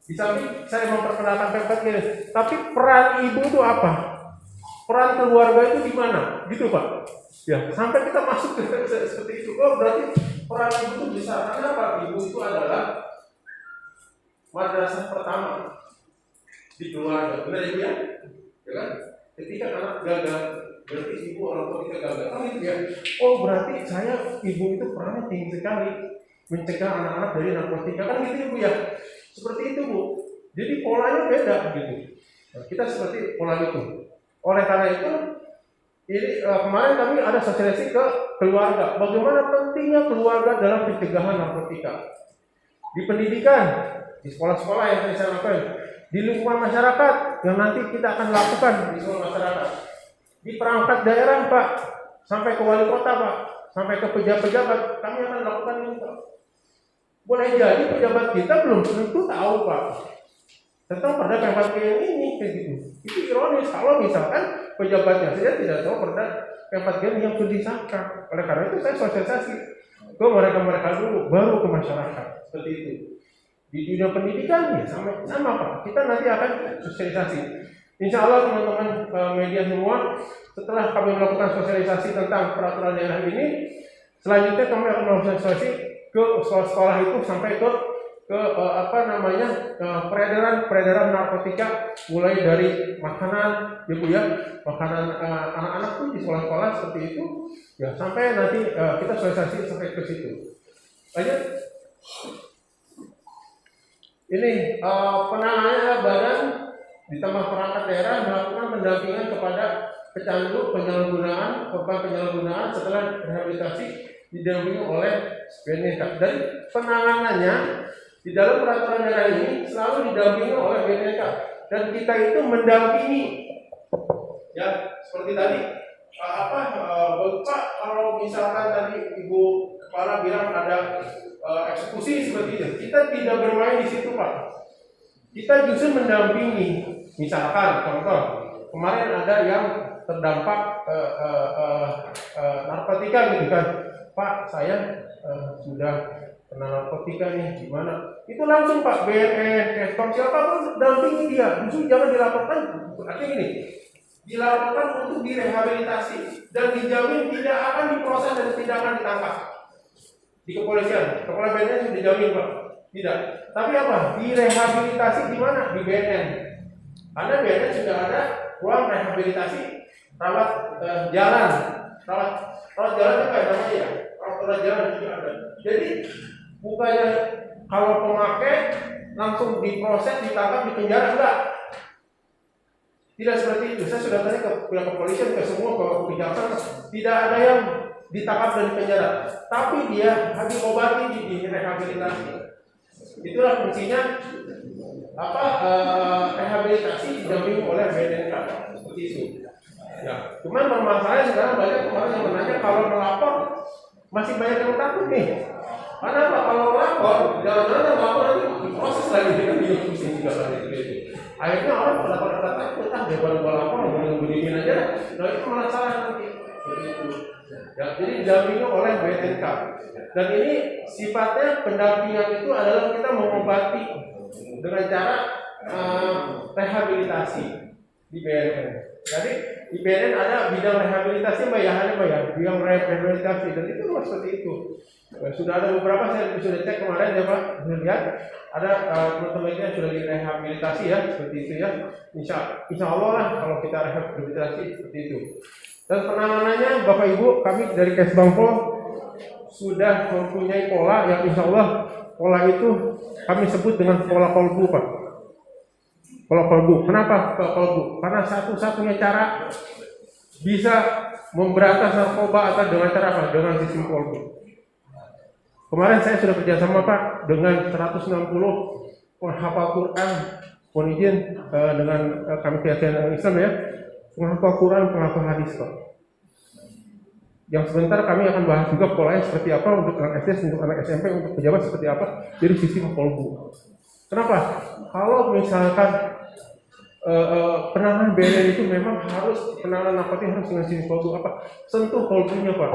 Di samping saya memperkenalkan Pemkot ini, tapi peran ibu itu apa? Peran keluarga itu di mana? Gitu Pak. Ya, sampai kita masuk ke seperti itu. Oh, berarti peran ibu itu besar. Kenapa? Ibu itu adalah madrasah pertama di keluarga. Benar Ibu ya? Ya kan? Ketika anak gagal, berarti ibu orang tua kita gagal. Oh gitu ya. Oh, berarti ibu itu perannya tinggi sekali mencegah anak-anak dari narkotika. Kan gitu Ibu ya. Seperti itu Bu. Jadi polanya beda gitu. Nah, kita seperti pola itu. Oleh karena itu, ini kemarin kami ada sosialisasi ke keluarga. Bagaimana pentingnya keluarga dalam pencegahan narkotika. Di pendidikan, di sekolah-sekolah yang tadi saya lakukan, di lingkungan masyarakat yang nanti kita akan lakukan di sekolah masyarakat, di perangkat daerah Pak, sampai ke wali kota Pak, sampai ke pejabat-pejabat, kami akan lakukan ini Pak. Boleh jadi pejabat kita belum tentu tahu Pak tentang perda P4G ini kayak gitu. Itu ironis kalau misalkan pejabatnya saja tidak tahu perda P4G yang sudah disahkan. Oleh karena itu saya sosialisasi ke mereka dulu, baru ke masyarakat seperti itu. Di dunia pendidikan ya sama Pak. Kita nanti akan sosialisasi. Insya Allah teman-teman media semua, setelah kami melakukan sosialisasi tentang peraturan daerah ini, selanjutnya kami akan melakukan sosialisasi ke sekolah-sekolah itu sampai ke peredaran narkotika, mulai dari makanan Ibu ya, makanan anak-anak pun di sekolah-sekolah seperti itu ya, sampai nanti kita sosialisasi sampai ke situ. Lanjut. Ini penanganannya badan ditambah perangkat daerah melakukan pendampingan kepada pecandu korban penyalahgunaan setelah rehabilitasi didampingi oleh BNK. Dan penanganannya di dalam peraturan daerah ini selalu didampingi oleh BNK, dan kita itu mendampingi ya seperti tadi Bapak, kalau misalkan tadi Ibu Kepala bilang ada eksekusi seperti itu, kita tidak bermain di situ Pak. Kita justru mendampingi. Misalkan contoh kemarin ada yang terdampak narkotika gitu kan, Pak saya sudah kena narkotika nih gimana, itu langsung Pak BNN, Kespam siapapun dampingi dia, justru jangan dilaporkan. Artinya gini, dilaporkan untuk direhabilitasi dan dijamin tidak akan diproses dan tidak akan ditangkap di kepolisian. Kepala BNN dijamin Pak, tidak. Tapi apa? Direhabilitasi di mana? Di BNN. Karena BNN sudah ada ruang rehabilitasi rawat jalan, rawat jalan apa ya namanya ya? Rawat jalan juga ada. Jadi bukannya kalau pemakai langsung diproses, ditangkap, dipenjara, enggak. Tidak seperti itu. Saya sudah tanya ke pihak kepolisian, ke semua ke kejaksaan, tidak ada yang ditangkap dan dipenjara, tapi dia diobati, direhabilitasi. Itulah fungsinya rehabilitasi didampingi oleh BNN seperti itu. Ya, cuman permasalahan sekarang banyak kemarin yang menanya kalau melapor masih banyak yang takut nih. Karena apa? Kalau melapor, jangan-jangan melapor nanti diproses lagi dengan diskusi juga lagi gitu. Akhirnya orang pada takut, daripada melapor begini aja. Nah itu malah salah nanti. Ya, jadi didampingi oleh BNN. Dan ini sifatnya pendampingan itu adalah kita mengobati dengan cara rehabilitasi di BNN. Jadi di BNN ada bidang rehabilitasi bayarannya bidang rehabilitasi, dan itu seperti itu. Sudah ada beberapa, saya sudah cek kemarin ya Pak, sudah lihat ada teman-teman yang sudah direhabilitasi ya, seperti itu ya. Insya Allah lah kalau kita rehabilitasi seperti itu. Dan penanganannya Bapak Ibu, kami dari Kesbangpol sudah mempunyai pola yang insya Allah pola itu kami sebut dengan pola kolbu Pak. Pola kolbu. Kenapa kolbu? Karena satu-satunya cara bisa memberantas narkoba atau dengan cara apa? Dengan sistem kolbu. Kemarin saya sudah kerjasama Pak dengan 160 penghafal Quran, mohon izin dengan kami keyakinan Islam ya, penghafal Quran, penghafal hadis Pak. Yang sebentar kami akan bahas juga polanya seperti apa untuk anak SD, untuk anak SMP, untuk pejabat seperti apa dari sistem kolbu. Kenapa? Kalau misalkan penanganan BNN itu memang harus penanganan narkotika harus dengan sistem kolbu apa? Sentuh kolbunya Pak,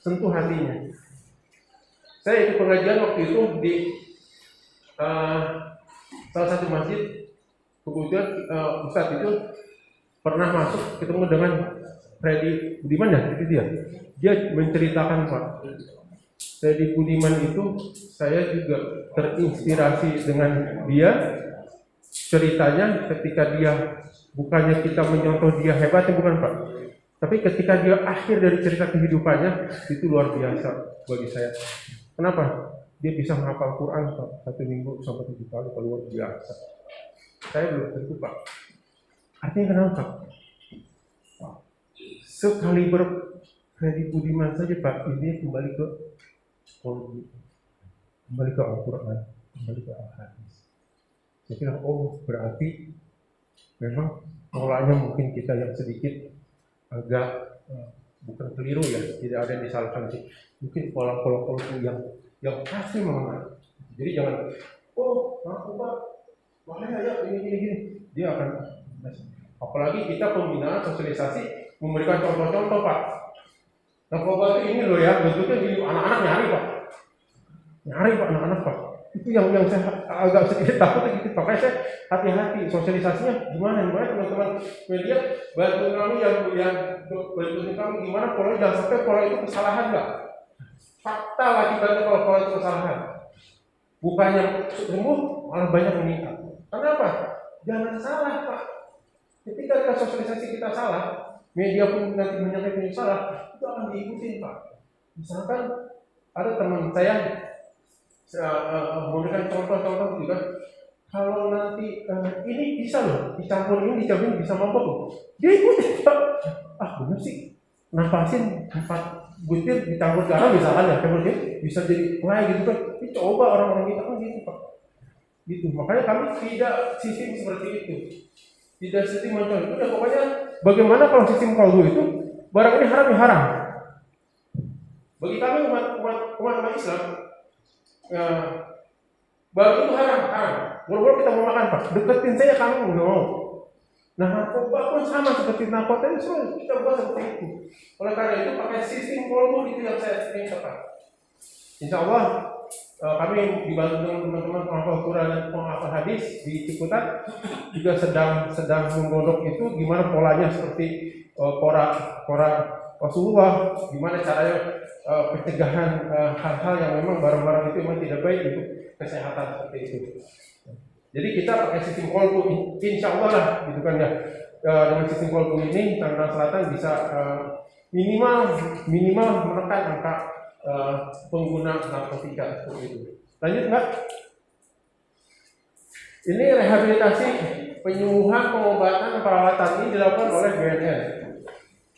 sentuh hatinya. Saya ikut pengajian waktu itu di salah satu masjid, kemudian Ustadz itu pernah masuk ketemu dengan Freddy Budiman ya, itu dia menceritakan Pak, Freddy Budiman itu saya juga terinspirasi dengan dia. Ceritanya ketika dia, bukannya kita menyontoh dia hebatnya, bukan Pak, tapi ketika dia akhir dari cerita kehidupannya itu luar biasa bagi saya. Kenapa? Dia bisa menghafal Quran Pak, 1 minggu sampai 7 kali, luar biasa. Saya belum tentu Pak. Artinya kenapa? Sekaliber Freddy Budiman saja Pak, ini kembali ke Quran, kembali ke Al-Quran, kembali ke Al-Hadis. Saya kira, berarti memang polanya mungkin kita yang sedikit agak bukan keliru ya, tidak ada yang disalahkan sih. Mungkin pola-pola yang pasti mengenal. Jadi jangan, narkoba, bahaya ya, ini. Dia akan, apalagi kita pembinaan sosialisasi memberikan contoh-contoh Pak. Narkoba itu ini loh ya, bentuknya di anak-anak nyari Pak, anak-anak Pak. Itu yang saya agak sedikit takut gitu, makanya saya hati-hati sosialisasinya gimana teman-teman media bantu kami yang bantu kami gimana polanya, jangan sampai pola itu kesalahan nggak, fakta lah kita kalau pola itu kesalahan, bukannya sembuh malah banyak meningkat. Kenapa? Jangan salah Pak, ketika kita sosialisasi kita salah, media pun nanti menyangka itu salah, itu akan diikuti Pak. Misalkan ada teman saya memberikan contoh-contoh juga, kalau nanti ini bisa loh dicampur ini bisa mabok loh, dia ikuti Pak. Bener sih, nampasin 4 butir dicampur garam misalkan ya, kemudian bisa jadi mulai gitu kan. Coba orang-orang kita kan gitu Pak. Gitu, makanya kami tidak sistem seperti itu, tidak sistem macam itu. Ya pokoknya bagaimana kalau sistem kolbu itu barang ini haram ya haram. Bagi kami umat Islam, baru itu haram. Buru-buru kita mau makan Pak, deketin saya kami nggak mau. Nah narkoba pun sama seperti narkoba itu, kita buat seperti itu. Oleh karena itu pakai sistem kolbu itu yang saya ingin tepat. Insya Allah kami dibantu dengan teman-teman penghafal Quran dan penghafal hadis di Ciputat juga sedang menggodok itu gimana polanya seperti pora Rasulullah, gimana caranya pencegahan hal-hal yang memang barang-barang itu memang tidak baik untuk kesehatan seperti itu. Jadi kita pakai sistem kolbu, insya Allah lah, gitu kan ya. Dengan sistem kolbu ini Tangerang Selatan bisa minimal menekan angka pengguna narkotika seperti itu. Lanjut Mbak. Ini rehabilitasi penyembuhan, pengobatan, perawatan ini dilakukan oleh BNN.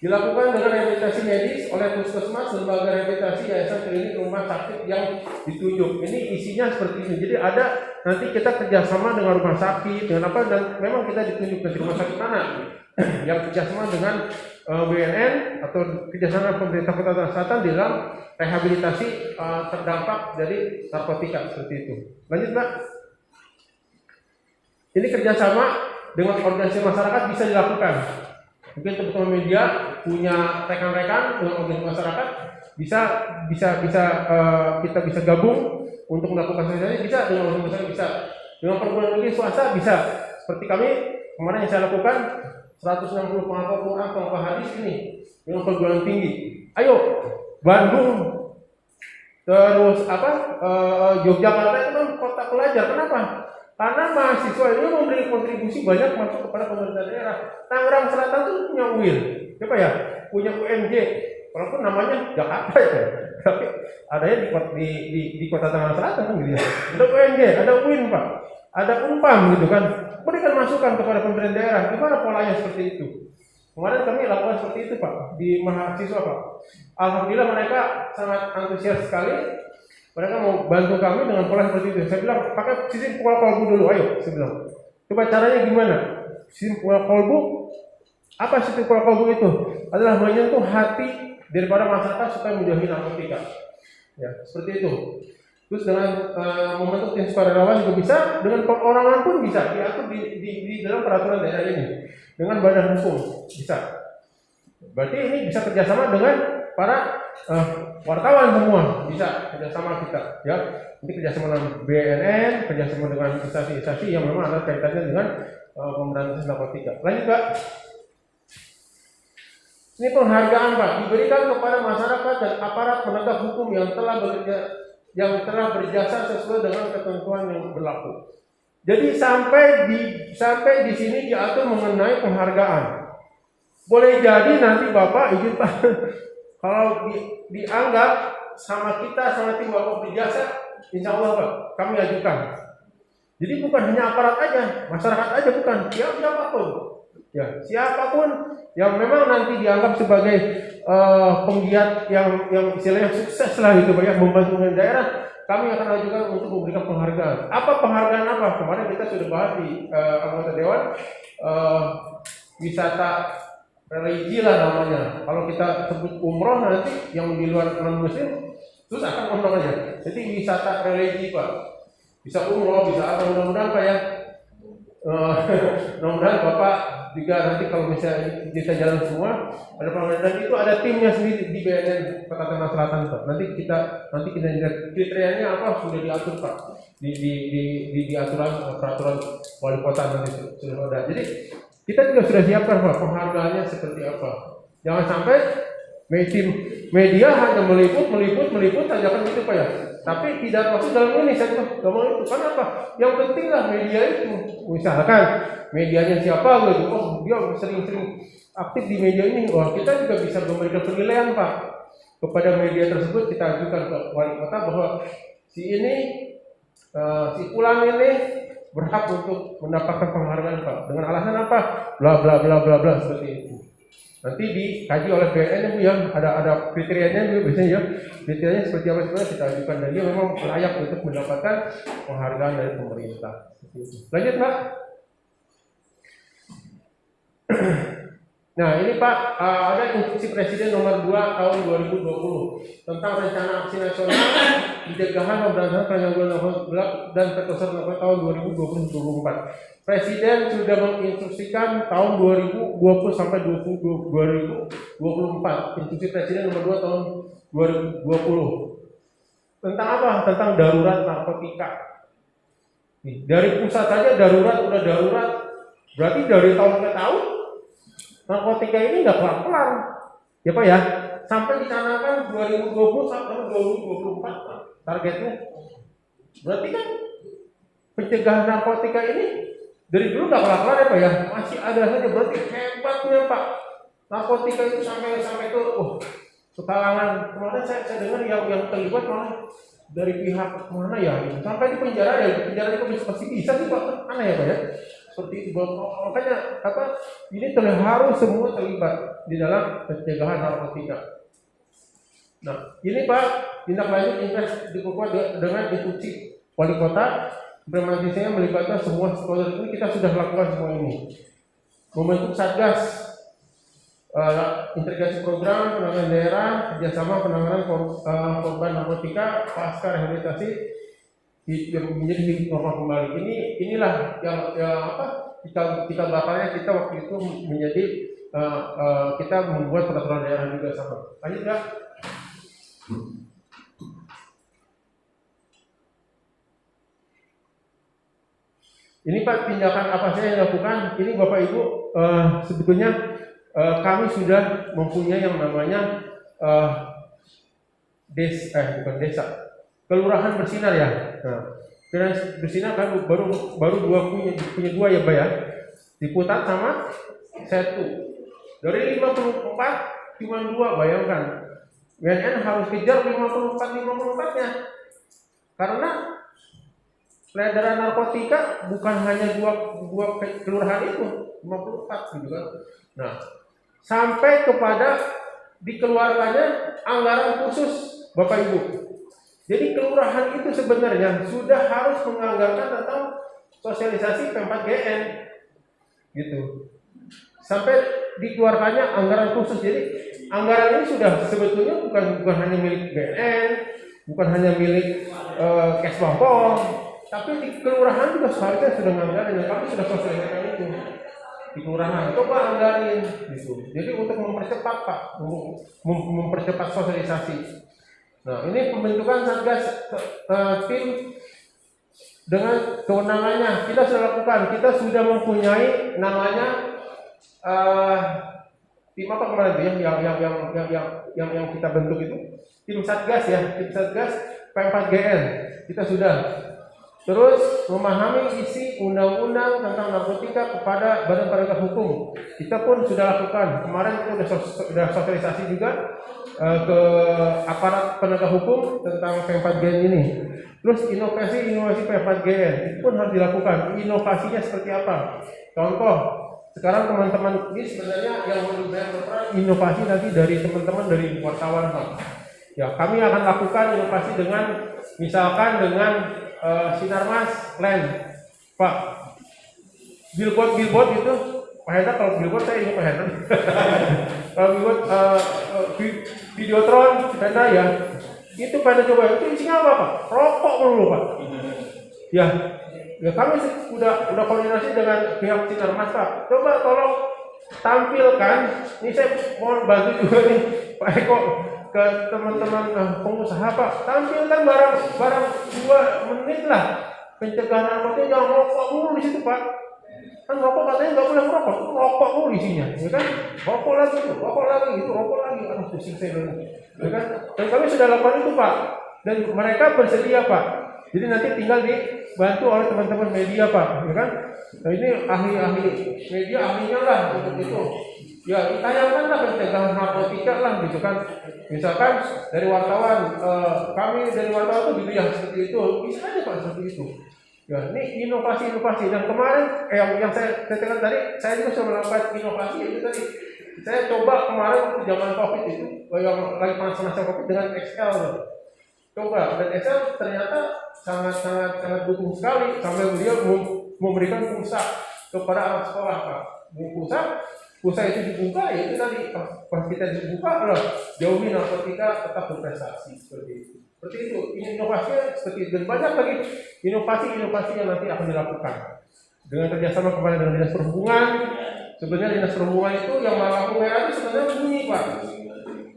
Dilakukan dengan rehabilitasi medis oleh puskesmas, lembaga rehabilitasi, yayasan, klinik, rumah sakit yang ditunjuk. Ini isinya seperti ini. Jadi ada nanti kita kerjasama dengan rumah sakit, dengan apa, dan memang kita ditunjuk dari rumah sakit mana yang kerjasama dengan BNN atau kerjasama pemerintah Kota Tangerang Selatan dalam rehabilitasi terdampak dari narkotika seperti itu. Lanjut Mbak. Ini kerjasama dengan organisasi masyarakat bisa dilakukan. Mungkin teman-teman media punya rekan-rekan dengan organisasi masyarakat kita bisa gabung untuk melakukan sosialisasi, bisa dengan organisasi masyarakat, bisa dengan perguruan tinggi swasta, bisa seperti kami kemarin yang saya lakukan 160 penghafal Quran, penghafal hadis ini dengan perguruan tinggi. Ayo Bandung terus Yogyakarta itu kan kota pelajar. Kenapa? Karena mahasiswa ini memberi kontribusi banyak masuk kepada pemerintah daerah. Tangerang Selatan itu punya UIN, siapa ya? Punya UNJ, walaupun namanya Jakarta ya, tapi adanya di kota Tangerang Selatan kan gitu ya. Ada UNJ, ada UIN Pak, ada Unpam gitu kan. Berikan masukan kepada pemerintah daerah, gimana polanya seperti itu. Kemarin kami lakukan seperti itu Pak, di mahasiswa Pak. Alhamdulillah mereka sangat antusias sekali. Mereka mau bantu kami dengan pola seperti itu. Saya bilang pakai sistem pola kolbu dulu, ayo. Saya bilang, coba caranya gimana? Sistem pola kolbu, apa sistem pola kolbu itu? Adalah menyentuh hati daripada masyarakat supaya menjauhi narkotika. Ya, seperti itu. Terus dengan membentuk tim sukarelawan juga bisa, dengan perorangan pun bisa diatur di dalam peraturan daerah ini, dengan badan hukum bisa. Berarti ini bisa kerjasama dengan para wartawan semua, bisa kerjasama kita, ya. Ini kerjasama dengan BNN, kerjasama dengan instansi-instansi yang memang ada kaitannya dengan pemberantasan narkotika. Lanjut Pak. Ini penghargaan Pak, diberikan kepada masyarakat dan aparat penegak hukum yang telah berjasa sesuai dengan ketentuan yang berlaku. Jadi sampai di sini diatur mengenai penghargaan. Boleh jadi nanti Bapak izin Pak, kalau dianggap sama kita, sama tim Bapak berjasa, insya Allah Pak, kami ajukan. Jadi bukan hanya aparat aja, masyarakat aja bukan, siapapun. Ya, siapapun yang memang nanti dianggap sebagai penggiat yang istilahnya sukses lah itu banyak membantu daerah, kami akan ajukan untuk memberikan penghargaan. Apa penghargaan apa? Kemarin kita sudah bahas di anggota dewan wisata religi lah namanya. Kalau kita sebut umroh nanti yang di luar non muslim terus akan umroh aja. Jadi wisata religi Pak. Bisa umroh, bisa apa, mudah-mudahan Pak ya. Mudah-mudahan Bapak juga nanti kalau misalnya bisa jalan semua, ada penghargaan itu ada timnya sendiri di BNN Kota Tangerang Selatan Pak. Nanti kita lihat kriterianya apa sudah diatur Pak di aturan peraturan wali kota nanti sudah ada. Jadi kita juga sudah siapkan Pak penghargaannya seperti apa. Jangan sampai media hanya meliput saja kan gitu Pak ya. Tapi tidak masuk dalam ini, saya ngomong itu. Kenapa? Yang penting lah media itu. Misalkan medianya siapa gitu, oh dia sering-sering aktif di media ini, wah kita juga bisa memberikan penilaian Pak kepada media tersebut. Kita ajukan ke wali kota bahwa si fulan ini berhak untuk mendapatkan penghargaan Pak. Dengan alasan apa? Bla bla bla bla bla seperti itu. Nanti dikaji oleh BNN yang ada kriterianya juga biasanya ya. Kriterianya seperti apa sebenarnya kita ajukan dan dia memang layak untuk mendapatkan penghargaan dari pemerintah. Lanjut Pak. Nah ini Pak, ada instruksi Presiden nomor 2 tahun 2020 tentang rencana aksi nasional pencegahan pemberantasan penyalahgunaan narkotika gelap dan prekurser narkotika tahun 2020-2024. Presiden sudah menginstruksikan tahun 2020 sampai 2024. Instruksi Presiden nomor 2 tahun 2020. tentang apa? Tentang darurat narkotika. Nih, dari pusat saja darurat, udah darurat. Berarti dari tahun ke tahun narkotika ini nggak kelar-kelar. Ya Pak ya, sampai dicanangkan 2020 sampai 2024 targetnya. Berarti kan pencegahan narkotika ini dari dulu nggak kelar-kelar ya Pak ya, masih ada saja. Berarti hebatnya Pak, narkotika itu sampai itu, sekalangan kemarin saya dengar yang terlibat malah dari pihak mana ya, sampai di penjara ya, penjara itu pasti bisa sih Pak, aneh ya Pak ya, seperti itu. Makanya ini harus semua terlibat di dalam pencegahan narkotika. Nah ini Pak, tindak lanjut diperkuat dengan instruksi wali kota, implementasinya melibatkan semua stakeholder. Ini kita sudah lakukan semua ini, membentuk satgas, integrasi program penanganan daerah, kerjasama penanganan korban narkotika pasca rehabilitasi yang menjadi hidup normal kembali. Inilah yang ketika belakangnya kita waktu itu menjadi kita membuat peraturan daerah juga sama. Lanjut ya. Ini Pak, tindakan apa saja yang dilakukan? Ini Bapak Ibu, sebetulnya kami sudah mempunyai yang namanya kelurahan bersinar ya. Nah, kelurahan bersinar kan baru punya dua ya Pak ya, Diputat sama Setu. Dari 54 cuma 2, bayangkan. BNN harus kejar 54-nya. Karena peredaran narkotika bukan hanya dua kelurahan itu, 54 gitu kan. Nah, sampai kepada dikeluarkannya anggaran khusus Bapak Ibu. Jadi kelurahan itu sebenarnya sudah harus menganggarkan tentang sosialisasi P4GN gitu. Sampai dikeluarkannya anggaran khusus. Jadi anggaran ini sudah sebetulnya bukan hanya milik BNN, bukan hanya milik Kesbangpol, tapi di kelurahan juga seharusnya sudah menganggarin, dan kami sudah sosialisasikan itu di kelurahan. Coba anggarin gitu. Jadi untuk mempercepat Pak, mempercepat sosialisasi. Nah ini pembentukan satgas tim dengan kewenangannya kita sudah lakukan. Kita sudah mempunyai namanya tim apa kemarin itu yang kita bentuk itu tim satgas ya, tim satgas P4GN kita sudah. Terus memahami isi undang-undang tentang narkotika kepada badan penegak hukum kita pun sudah lakukan. Kemarin kita sudah sosialisasi juga ke aparat penegak hukum tentang P4GN ini. Terus inovasi P4GN itu pun harus dilakukan. Inovasinya seperti apa? Contoh, sekarang teman-teman ini sebenarnya yang lebih berperan inovasi nanti dari teman-teman dari wartawan Pak. Ya, kami akan lakukan inovasi dengan misalkan dengan Sinarmas Land Pak. Billboard itu Pak Hendra, kalau billboard saya ingat Pak Hendra. Kalau billboard Videotron Hendra ya. Itu pada coba itu isinya apa Pak? Rokok dulu Pak. Ya kami udah koordinasi dengan pihak Sinarmas Pak. Coba tolong tampilkan, ini saya mohon bantu juga nih Pak Eko ke teman-teman pengusaha Pak, tampilkan barang 2 menit lah pencegahan narkotika, jangan rokok dulu di situ Pak. Kan rokok katanya nggak boleh merokok, rokok dulu isinya, ya kan? Rokok lagi, rokok lagi, aduh pusing saya dulu, ya kan? Dan kami sudah lakukan itu Pak, dan mereka bersedia Pak. Jadi nanti tinggal dibantu oleh teman-teman media Pak, ya kan? Nah ini ahli media ahlinya lah untuk itu. Ya ditayangkanlah pencegahan narkotika lah gitu kan. Misalkan dari wartawan, kami dari wartawan itu gitu ya seperti itu, bisa aja Pak seperti itu. Ya ini inovasi dan kemarin yang saya katakan tadi, saya juga sudah melakukan inovasi itu tadi. Saya coba kemarin zaman COVID itu, yang lagi panas-panasnya COVID dengan XL. Coba dan XL ternyata sangat dukung sekali sampai beliau memberikan pulsa kepada anak sekolah Pak. Pulsa itu dibuka ya itu tadi pas kita dibuka jauhi narkotika tetap berprestasi seperti itu. Seperti itu, ini inovasinya seperti itu dan banyak lagi inovasi yang nanti akan dilakukan dengan kerjasama kepada dengan dinas perhubungan. Sebenarnya dinas perhubungan itu yang lampu merah itu sebenarnya bunyi Pak.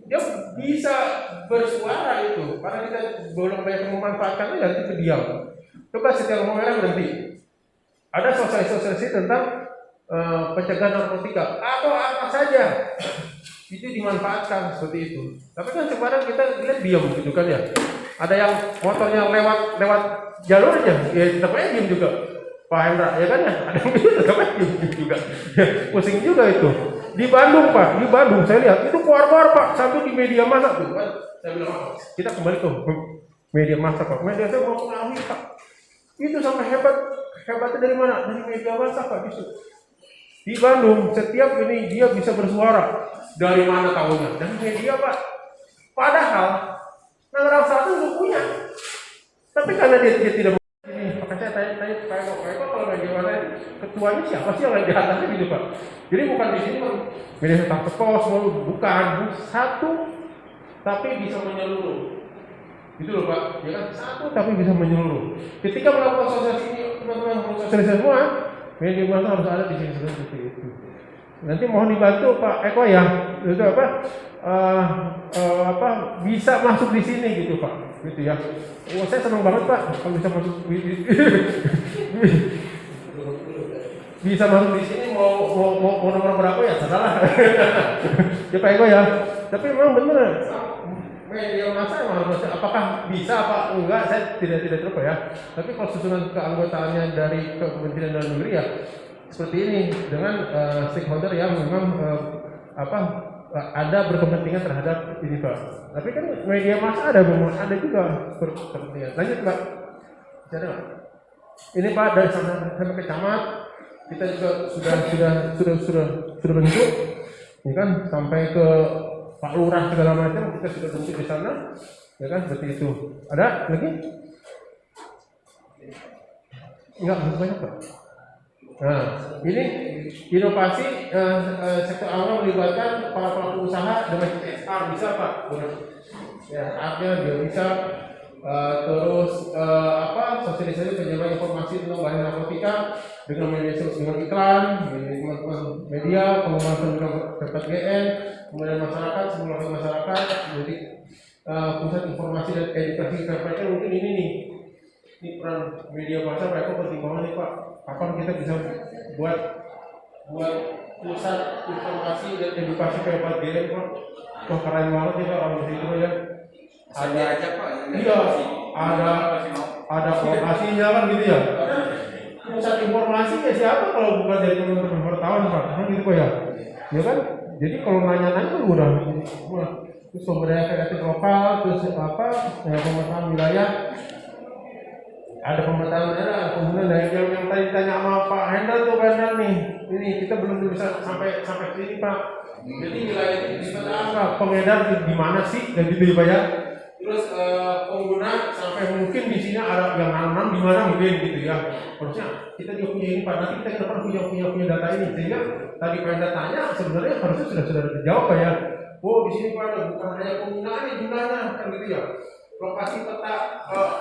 dia bisa bersuara itu, karena kita belum banyak memanfaatkannya nanti terdiam. Coba setelah lampu merah berhenti. Ada sosialisasi tentang pencegahan narkotika atau apa saja itu dimanfaatkan seperti itu. Tapi kan sekarang kita lihat diam gitu kan ya. Ada yang motornya lewat jalurnya, ya tetap aja diam juga. Pak Hendra, ya kan ya, ada yang tetap aja diam juga. Pusing juga itu. Di Bandung Pak, di Bandung saya lihat itu keluar-keluar Pak, sampai di media massa tuh kan. Saya bilang kita kembali ke media massa Pak. Media saya mau pengaruhi Pak. Itu sampai hebatnya dari mana? Dari media massa Pak itu. Di Bandung setiap ini dia bisa bersuara. Dari mana tahunya? Dari media Pak. Padahal Tangerang Selatan itu punya. Tapi karena dia tidak ini, maka saya tanya Pak kalau media massa ketuanya siapa sih yang lagi di atasnya gitu Pak? Jadi bukan di sini media tentang pos bukan satu, tapi bisa menyeluruh. Gitu loh Pak, ya kan satu tapi bisa menyeluruh. Ketika melakukan sosialisasi ini, teman-teman sosialisasi semua, media massa harus ada di sini seperti itu. Nanti mohon dibantu Pak Eko ya, itu bisa masuk di sini gitu Pak, gitu ya. Wah saya senang banget Pak kalau bisa masuk bisa masuk di sini mau nomor berapa ya salah ya Pak Eko ya. Tapi memang benar media massa harus apakah bisa apa enggak saya tidak terus ya. Tapi kalau susunan keanggotaannya dari Kementerian Dalam Negeri ya seperti ini dengan stakeholder yang memang ada berkepentingan terhadap ini Pak. Tapi kan media massa ada juga berkepentingan. Lanjut Pak. Jadi Pak. Ini Pak dari sana sampai ke camat kita juga sudah bentuk, ya kan sampai ke Pak Lurah segala macam kita sudah bentuk di sana, ya kan seperti itu. Ada lagi? Enggak banyak Pak. Nah, ini inovasi sektor awal melibatkan para pelaku usaha dengan CSR bisa Pak. Ya, artinya dia bisa terus sosialisasi penyebaran informasi tentang bahaya narkotika dengan iklan, teman-teman media, pengembangan dengan PPGN, kemudian masyarakat, simulasi masyarakat, jadi pusat informasi dan edukasi mereka mungkin ini nih. Ini peran media massa mereka penting banget nih Pak. Kapan kita bisa buat pusat informasi dan edukasi PPGN Pak? Wah keren banget nih Pak kalau itu ya. Ada aja Pak. Iya, ada lokasinya kan gitu ya. Pusat informasi ya siapa kalau bukan dari teman-teman wartawan Pak? Kan gitu Pak ya. Ya kan? Jadi kalau nanya-nanya udah sumber daya kreatif lokal, terus pemetaan wilayah. Ada pemetaan daerah, kemudian dari yang tadi ditanya sama Pak Hendra tuh Hendra nih, ini kita belum bisa sampai sini Pak. Jadi wilayah ini apa? Pengedar di mana sih? Dan gitu Pak ya. Terus pengguna sampai mungkin di sini ada yang nanam di mana mungkin gitu ya. Harusnya kita juga punya ini Pak. Nanti kita ke depan punya data ini sehingga tadi Pak Hendra tanya sebenarnya harusnya sudah dijawab Pak ya. Oh di sini Pak bukan hanya penggunaannya jumlahnya kan gitu ya. Lokasi peta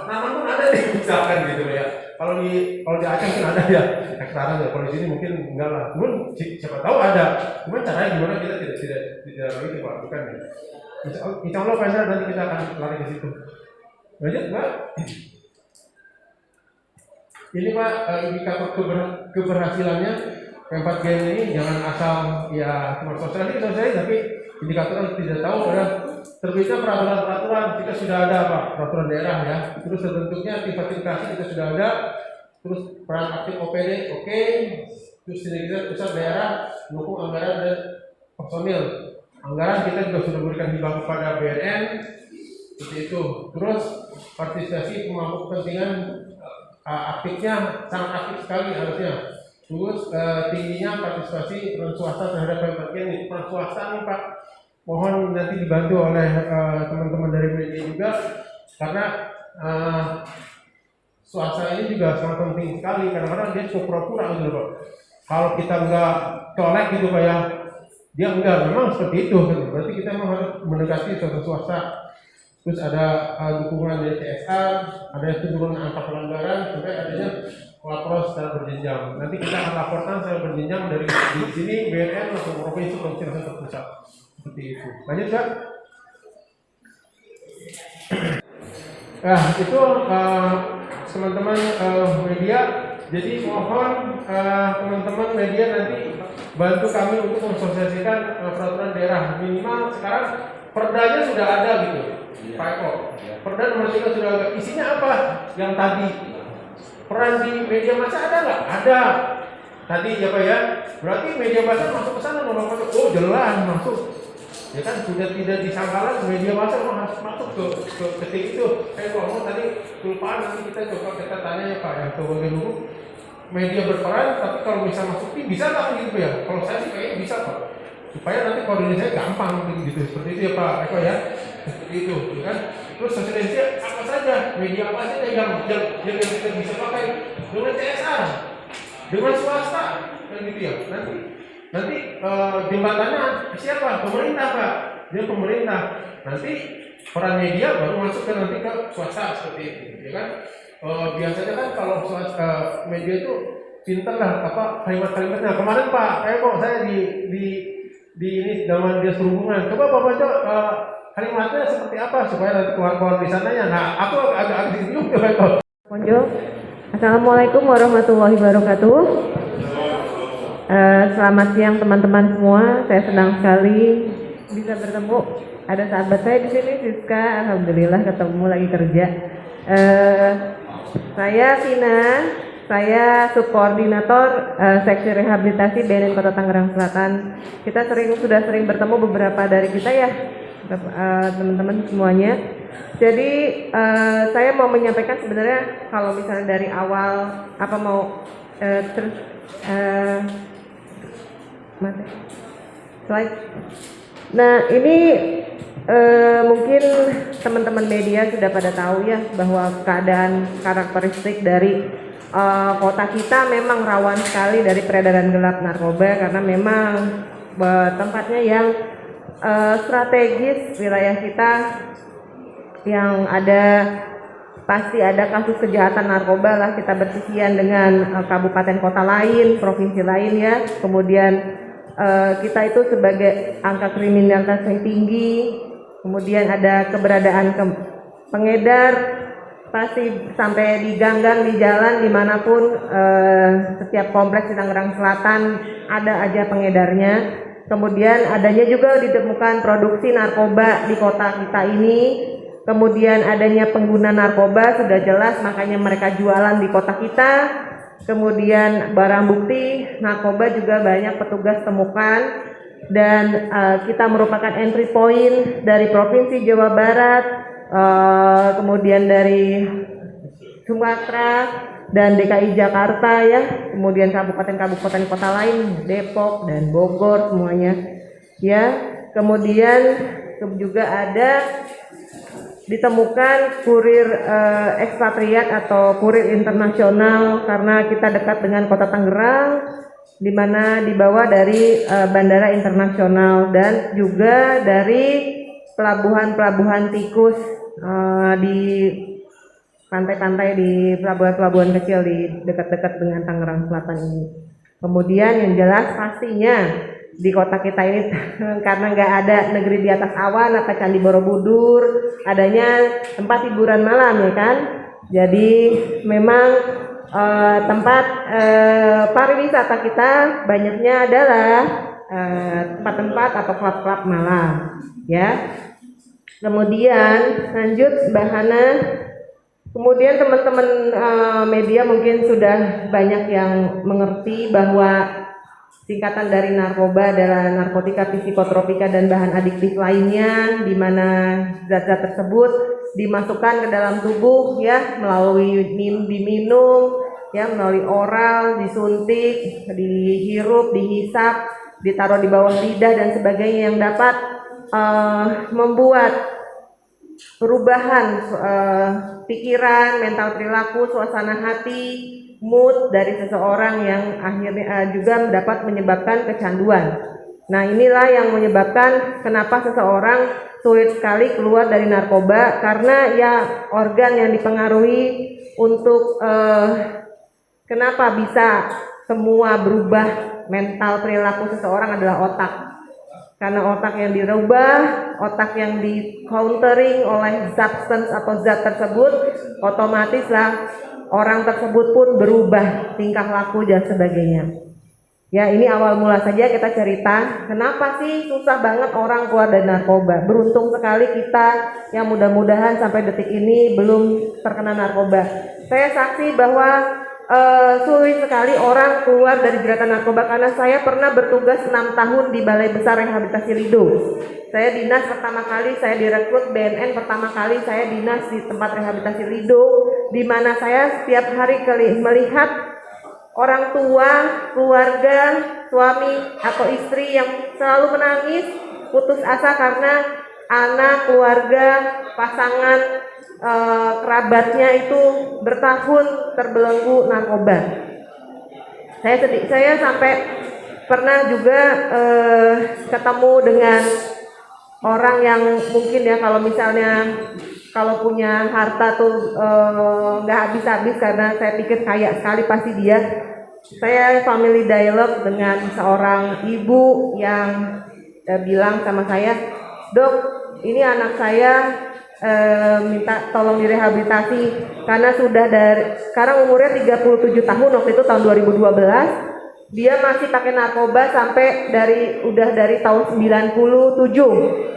nama pun ada di misalkan gitu ya. Kalau di Aceh mungkin ada ya hektaran ya. Kalau di sini mungkin enggak lah. Cuman siapa tahu ada. Cuman caranya gimana kita tidak itu Pak bukan ya. Insya Allah Pak nanti kita akan lari ke situ. Lanjut Pak. Ini Pak indikator keberhasilannya P4G ini jangan asal ya cuma sosialisasi tapi indikatornya tidak tahu ada terbitnya peraturan kita sudah ada Pak peraturan daerah ya terus bentuknya tipifikasi kita sudah ada terus peran aktif OPD oke. Terus sinergitas pusat daerah mendukung anggaran dan personil anggaran kita juga sudah berikan hibah kepada BNN seperti itu. Terus partisipasi pemangku kepentingan aktifnya sangat aktif sekali harusnya. Terus tingginya partisipasi peran swasta terhadap pembagian ini peran swasta nih Pak. Mohon nanti dibantu oleh teman-teman dari media juga karena swasta ini juga sangat penting sekali. Kadang-kadang dia suka pura-pura gitu Pak. Kalau kita nggak colek gitu Pak ya, dia enggak memang seperti itu. Berarti kita memang harus mendekati swasta. Terus ada dukungan dari CSR, ada penurunan angka pelanggaran, sampai adanya laporan secara berjenjang. Nanti kita akan laporkan secara berjenjang dari di sini BNN langsung provinsi provinsi pusat seperti itu. Lanjut Pak. Nah, itu teman-teman media. Jadi mohon teman-teman media nanti bantu kami untuk mensosialisasikan peraturan daerah. Minimal sekarang perdanya sudah ada gitu, Pak Eko. Perda nomor 3 sudah ada. Isinya apa? Yang tadi peran di media massa ada nggak? Ada. Tadi ya Pak ya. Berarti media massa masuk ke sana nomor 1. Oh jelas masuk. Ya kan sudah tidak disangka lagi media massa harus masuk ke ketik itu. Saya ngomong tadi kelupaan, nanti kita tanya ya Pak ya ke bagian hukum. Media berperan, tapi kalau bisa masuk tim bisa nggak gitu ya? Kalau saya sih kayaknya bisa Pak. Supaya nanti koordinasi saya gampang gitu seperti itu ya Pak Eko ya. Seperti itu, ya kan? Terus sosialisasi apa saja, media apa saja yang kita bisa pakai dengan CSR, dengan swasta, kan gitu ya. Nanti jembatannya siapa? Pemerintah Pak. Dia pemerintah. Nanti peran media baru masuk nanti ke swasta seperti itu, ya kan? Biasanya kan kalau swasta media itu pinter lah apa kalimat-kalimatnya. Kemarin Pak, kok saya di ini zaman dia perhubungan. Coba Bapak coba kalimatnya seperti apa supaya nanti keluar di sananya. Nah, aku agak bingung ya Pak. Bonjour. Assalamualaikum warahmatullahi wabarakatuh. Selamat siang teman-teman semua. Saya senang sekali bisa bertemu. Ada sahabat saya di sini, Siska. Alhamdulillah ketemu lagi kerja. Saya Tina. Saya subkoordinator seksi rehabilitasi BNN Kota Tangerang Selatan. Kita sudah sering bertemu beberapa dari kita ya, teman-teman semuanya. Jadi saya mau menyampaikan sebenarnya kalau misalnya dari awal apa mau slide. Nah ini mungkin teman-teman media sudah pada tahu ya bahwa keadaan karakteristik dari kota kita memang rawan sekali dari peredaran gelap narkoba karena memang tempatnya yang strategis wilayah kita yang ada pasti ada kasus kejahatan narkoba lah kita bersisian dengan kabupaten kota lain, provinsi lain ya. Kemudian kita itu sebagai angka kriminalitas yang tinggi, kemudian ada keberadaan pengedar pasti sampai di gang-gang, di jalan, dimanapun setiap kompleks di Tangerang Selatan ada aja pengedarnya. Kemudian adanya juga ditemukan produksi narkoba di kota kita ini. Kemudian adanya pengguna narkoba sudah jelas, makanya mereka jualan di kota kita. Kemudian barang bukti narkoba juga banyak petugas temukan. Dan kita merupakan entry point dari Provinsi Jawa Barat, kemudian dari Sumatera dan DKI Jakarta ya, kemudian kabupaten-kabupaten kota lain, Depok dan Bogor semuanya ya. Kemudian juga ada ditemukan kurir ekspatriat atau kurir internasional karena kita dekat dengan kota Tangerang, di mana dibawa dari bandara internasional dan juga dari pelabuhan-pelabuhan tikus di pantai-pantai, di pelabuhan-pelabuhan kecil di dekat-dekat dengan Tangerang Selatan ini. Kemudian yang jelas pastinya di kota kita ini karena nggak ada negeri di atas awan atau Candi Borobudur, adanya tempat hiburan malam ya kan. Jadi memang tempat pariwisata kita banyaknya adalah tempat-tempat atau klub-klub malam ya. Kemudian lanjut Mbak Hana. Kemudian teman-teman media mungkin sudah banyak yang mengerti bahwa singkatan dari narkoba adalah narkotika, psikotropika dan bahan adiktif lainnya, di mana zat-zat tersebut dimasukkan ke dalam tubuh ya melalui diminum ya, melalui oral, disuntik, dihirup, dihisap, ditaruh di bawah lidah dan sebagainya yang dapat membuat perubahan pikiran, mental perilaku, suasana hati, mood dari seseorang yang akhirnya juga dapat menyebabkan kecanduan. Nah inilah yang menyebabkan kenapa seseorang sulit sekali keluar dari narkoba, karena ya organ yang dipengaruhi untuk kenapa bisa semua berubah mental perilaku seseorang adalah otak. Karena otak yang dirubah, otak yang di countering oleh substance atau zat tersebut, otomatislah orang tersebut pun berubah tingkah laku dan sebagainya. Ya, ini awal mula saja kita cerita kenapa sih susah banget orang keluar dari narkoba. Beruntung sekali kita yang mudah-mudahan sampai detik ini belum terkena narkoba. Saya saksi bahwa sulit sekali orang keluar dari jeratan narkoba karena saya pernah bertugas 6 tahun di Balai Besar Rehabilitasi Lido. Saya dinas pertama kali, saya direkrut BNN pertama kali saya dinas di tempat rehabilitasi Lido, di mana saya setiap hari melihat orang tua, keluarga, suami atau istri yang selalu menangis, putus asa karena anak, keluarga, pasangan, kerabatnya itu bertahun terbelenggu narkoba. Saya sampai pernah juga ketemu dengan orang yang mungkin ya kalau misalnya kalau punya harta tuh nggak habis-habis karena saya pikir kaya sekali pasti dia. Saya family dialog dengan seorang ibu yang bilang sama saya, "Dok, ini anak saya minta tolong direhabilitasi karena sekarang umurnya 37 tahun, waktu itu tahun 2012. Dia masih pakai narkoba sampai dari tahun 97.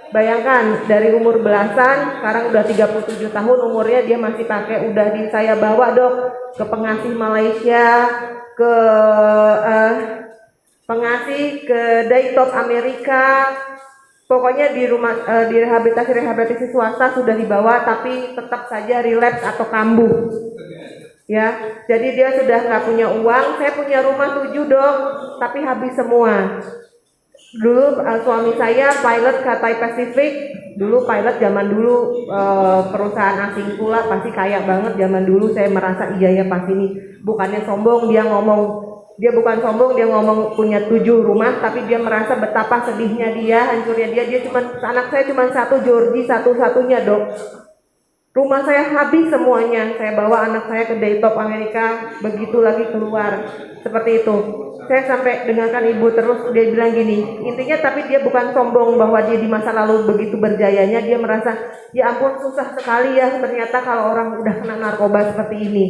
Bayangkan dari umur belasan, sekarang udah 37 tahun umurnya dia masih pakai. Udah saya bawa dok ke pengasih Malaysia, ke pengasih ke Daytop Amerika. Pokoknya di rehabilitasi swasta sudah dibawa, tapi tetap saja relapse atau kambuh. Ya, jadi dia sudah nggak punya uang. Saya punya rumah 7 dok, tapi habis semua. Dulu suami saya pilot Cathay Pacific, dulu pilot zaman dulu perusahaan asing pula, pasti kaya banget zaman dulu. Saya merasa iya ya pasti ini bukannya sombong, dia bukan sombong, dia ngomong punya 7 rumah, tapi dia merasa betapa sedihnya dia, hancurnya dia anak saya cuma 1, Georgie satu-satunya dok. Rumah saya habis semuanya, saya bawa anak saya ke Daytop Amerika, begitu lagi keluar, seperti itu. Saya sampai dengarkan ibu terus, dia bilang gini, intinya tapi dia bukan sombong bahwa dia di masa lalu begitu berjayanya, dia merasa, ya ampun susah sekali ya ternyata kalau orang udah kena narkoba seperti ini.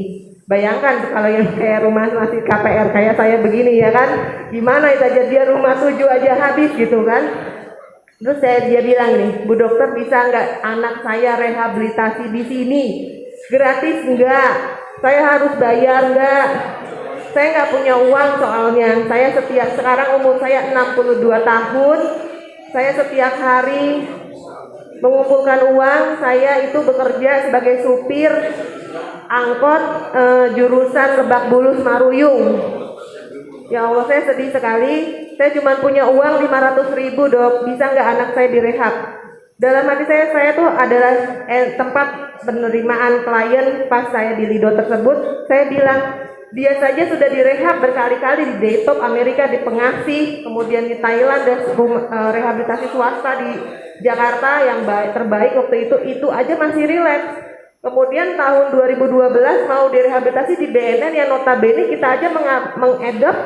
Bayangkan kalau yang kayak rumah masih KPR kayak saya begini ya kan, gimana itu aja dia rumah 7 aja habis gitu kan. Terus dia bilang nih, Bu dokter bisa nggak anak saya rehabilitasi di sini? Gratis nggak? Saya harus bayar nggak? Saya nggak punya uang soalnya. Sekarang umur saya 62 tahun. Saya setiap hari mengumpulkan uang. Saya itu bekerja sebagai supir angkot jurusan Lebak Bulus Maruyung. Ya Allah, saya sedih sekali. Saya cuma punya uang 500.000 dok. Bisa nggak anak saya direhab? Dalam hati saya tuh adalah tempat penerimaan klien pas saya di Lido tersebut. Saya bilang dia saja sudah direhab berkali-kali di Daytop Amerika, di Pengasih, kemudian di Thailand dan rehabilitasi swasta di Jakarta yang terbaik waktu itu aja masih relapse. Kemudian tahun 2012 mau direhabilitasi di BNN yang notabene kita aja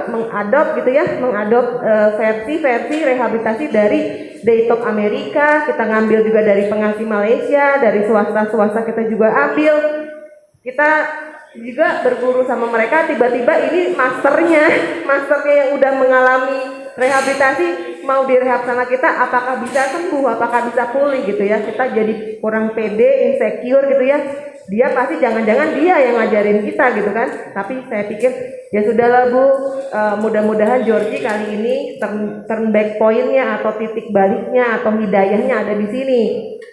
mengadop versi rehabilitasi dari Daytop Amerika, kita ngambil juga dari pengasih Malaysia, dari swasta kita juga ambil. Kita juga berguru sama mereka, tiba-tiba ini masternya yang udah mengalami rehabilitasi mau direhab sama kita, apakah bisa sembuh, apakah bisa pulih gitu ya. Kita jadi kurang pede, insecure gitu ya. Dia pasti jangan-jangan dia yang ngajarin kita gitu kan. Tapi saya pikir ya sudahlah Bu, mudah-mudahan Georgie kali ini turn back pointnya atau titik baliknya atau hidayahnya ada di sini.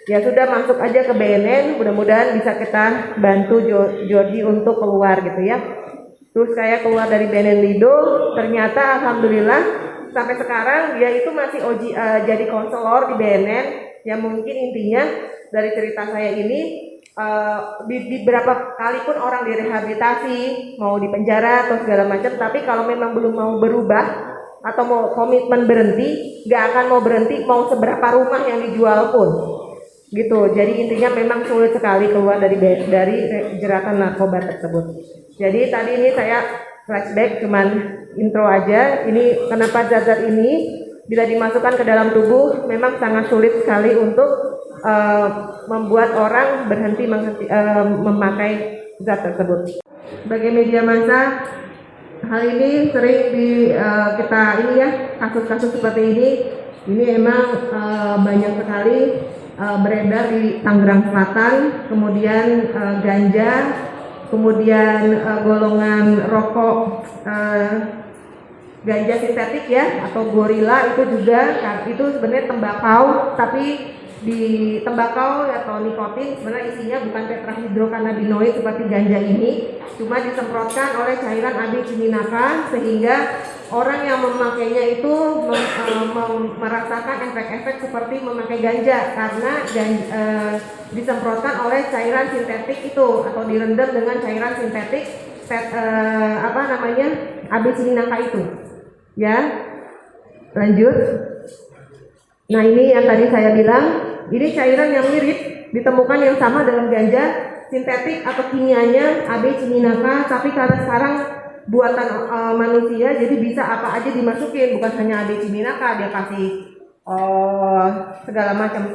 Ya sudah, masuk aja ke BNN, mudah-mudahan bisa kita bantu Georgie untuk keluar gitu ya. Terus saya keluar dari BNN Lido, ternyata alhamdulillah sampai sekarang dia itu masih jadi konselor di BNN. Yang mungkin intinya dari cerita saya ini, di beberapa kali pun orang direhabilitasi, mau di penjara atau segala macam, tapi kalau memang belum mau berubah atau mau komitmen berhenti, nggak akan mau berhenti mau seberapa rumah yang dijual pun gitu. Jadi intinya memang sulit sekali keluar dari jeratan narkoba tersebut. Jadi tadi ini saya flashback, cuman intro aja. Ini kenapa zat-zat ini bila dimasukkan ke dalam tubuh memang sangat sulit sekali untuk membuat orang berhenti memakai zat tersebut. Sebagai media massa, hal ini sering kita ini ya, kasus-kasus seperti ini emang banyak sekali beredar di Tangerang Selatan, kemudian ganja, kemudian golongan rokok ganja sintetik ya atau gorila, itu juga itu sebenarnya tembakau, tapi di tembakau atau nikotin sebenarnya isinya bukan tetrahidrokannabinoid seperti ganja ini, cuma disemprotkan oleh cairan AB-cininaka sehingga orang yang memakainya itu merasakan efek-efek seperti memakai ganja karena disemprotkan oleh cairan sintetik itu atau direndam dengan cairan sintetik AB-cininaka itu. Ya, lanjut. Nah, ini yang tadi saya bilang, ini cairan yang mirip ditemukan yang sama dalam ganja sintetik atau kimianya AB-cininaka, tapi karena sekarang buatan manusia jadi bisa apa aja dimasukin, bukan hanya AB-cininaka, dia kasih segala macam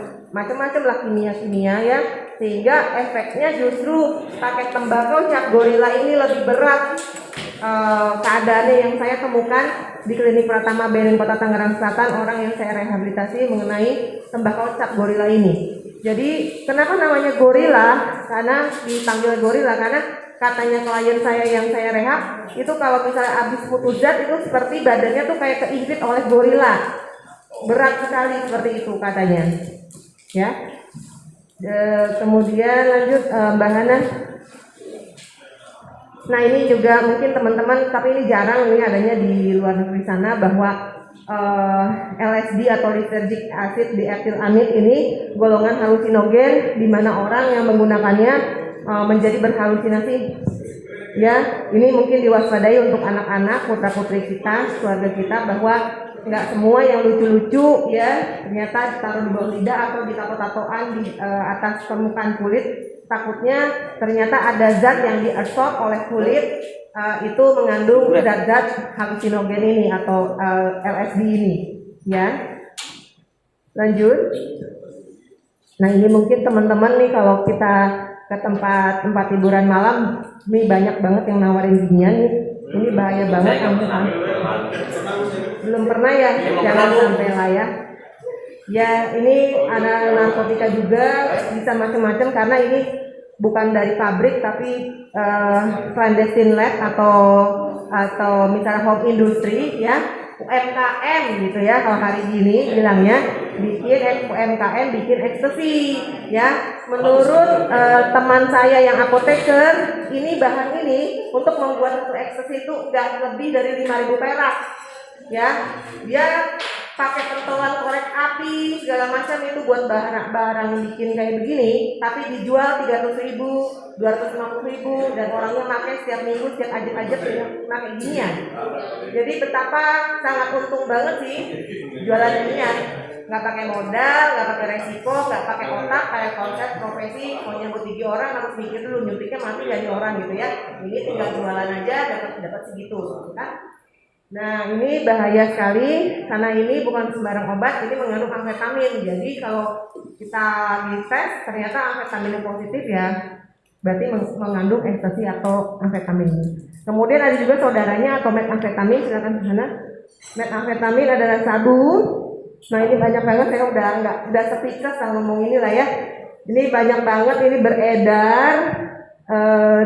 lah kimia ya, sehingga efeknya justru pakai tembakau cap gorila ini lebih berat. Keadaannya yang saya temukan di Klinik Pratama Beren Kota Tangerang Selatan, orang yang saya rehabilitasi mengenai tembakau cap gorila ini. Jadi kenapa namanya gorila? Karena dipanggil gorila karena katanya klien saya yang saya rehab itu kalau misalnya habis putus zat itu seperti badannya tuh kayak keimpit oleh gorila, berat sekali seperti itu katanya. Ya. Kemudian lanjut Mbak Hana. Nah, ini juga mungkin teman-teman, tapi ini jarang ini adanya di luar negeri sana, bahwa LSD atau lysergic acid dietilamid ini golongan halusinogen di mana orang yang menggunakannya menjadi berhalusinasi. Ya, ini mungkin diwaspadai untuk anak-anak, putra-putri kita, keluarga kita, bahwa nggak semua yang lucu-lucu ya ternyata ditaruh di bawah lidah atau ditato-tatoan di atas permukaan kulit. Takutnya ternyata ada zat yang diabsorb oleh kulit, itu mengandung zat-zat halusinogen ini atau LSD ini ya. Lanjut. Nah, ini mungkin teman-teman nih kalau kita ke tempat hiburan malam, ini banyak banget yang nawarin ginian nih. Ini bahaya banget. Belum pernah ya, jangan sampai lah ya. Ya, ini ada narkotika juga, bisa macam-macam karena ini bukan dari pabrik tapi clandestine lab atau misalnya home industry ya, UMKM gitu ya kalau hari gini bilangnya, bikin UMKM bikin ekstasi ya. Menurut teman saya yang apoteker, ini bahan ini untuk membuat satu ekstasi itu nggak lebih dari 5.000 perak ya. Dia pakai pentolan korek api segala macam itu buat barang bikin kayak begini, tapi dijual 300.000, 250.000, dan orangnya pakai setiap minggu, setiap ajak-ajak pakai ginian. Jadi betapa sangat untung banget sih jualan ginian, nggak pakai modal, nggak pakai resiko, nggak pakai otak kayak konsep profesi mau nyambut gigi orang harus mikir dulu nyuntiknya mati jadi orang gitu ya. Ini tinggal jualan aja dapat segitu kan. Nah, ini bahaya sekali karena ini bukan sembarang obat, ini mengandung amfetamin. Jadi kalau kita dites ternyata amfetamin positif ya, berarti mengandung ekstasi atau amfetamin. Kemudian ada juga saudaranya atau metamfetamin, silakan di sana. Metamfetamin adalah sabu. Nah, ini banyak banget, saya udah speechless kalau ngomong ini lah ya. Ini banyak banget, ini beredar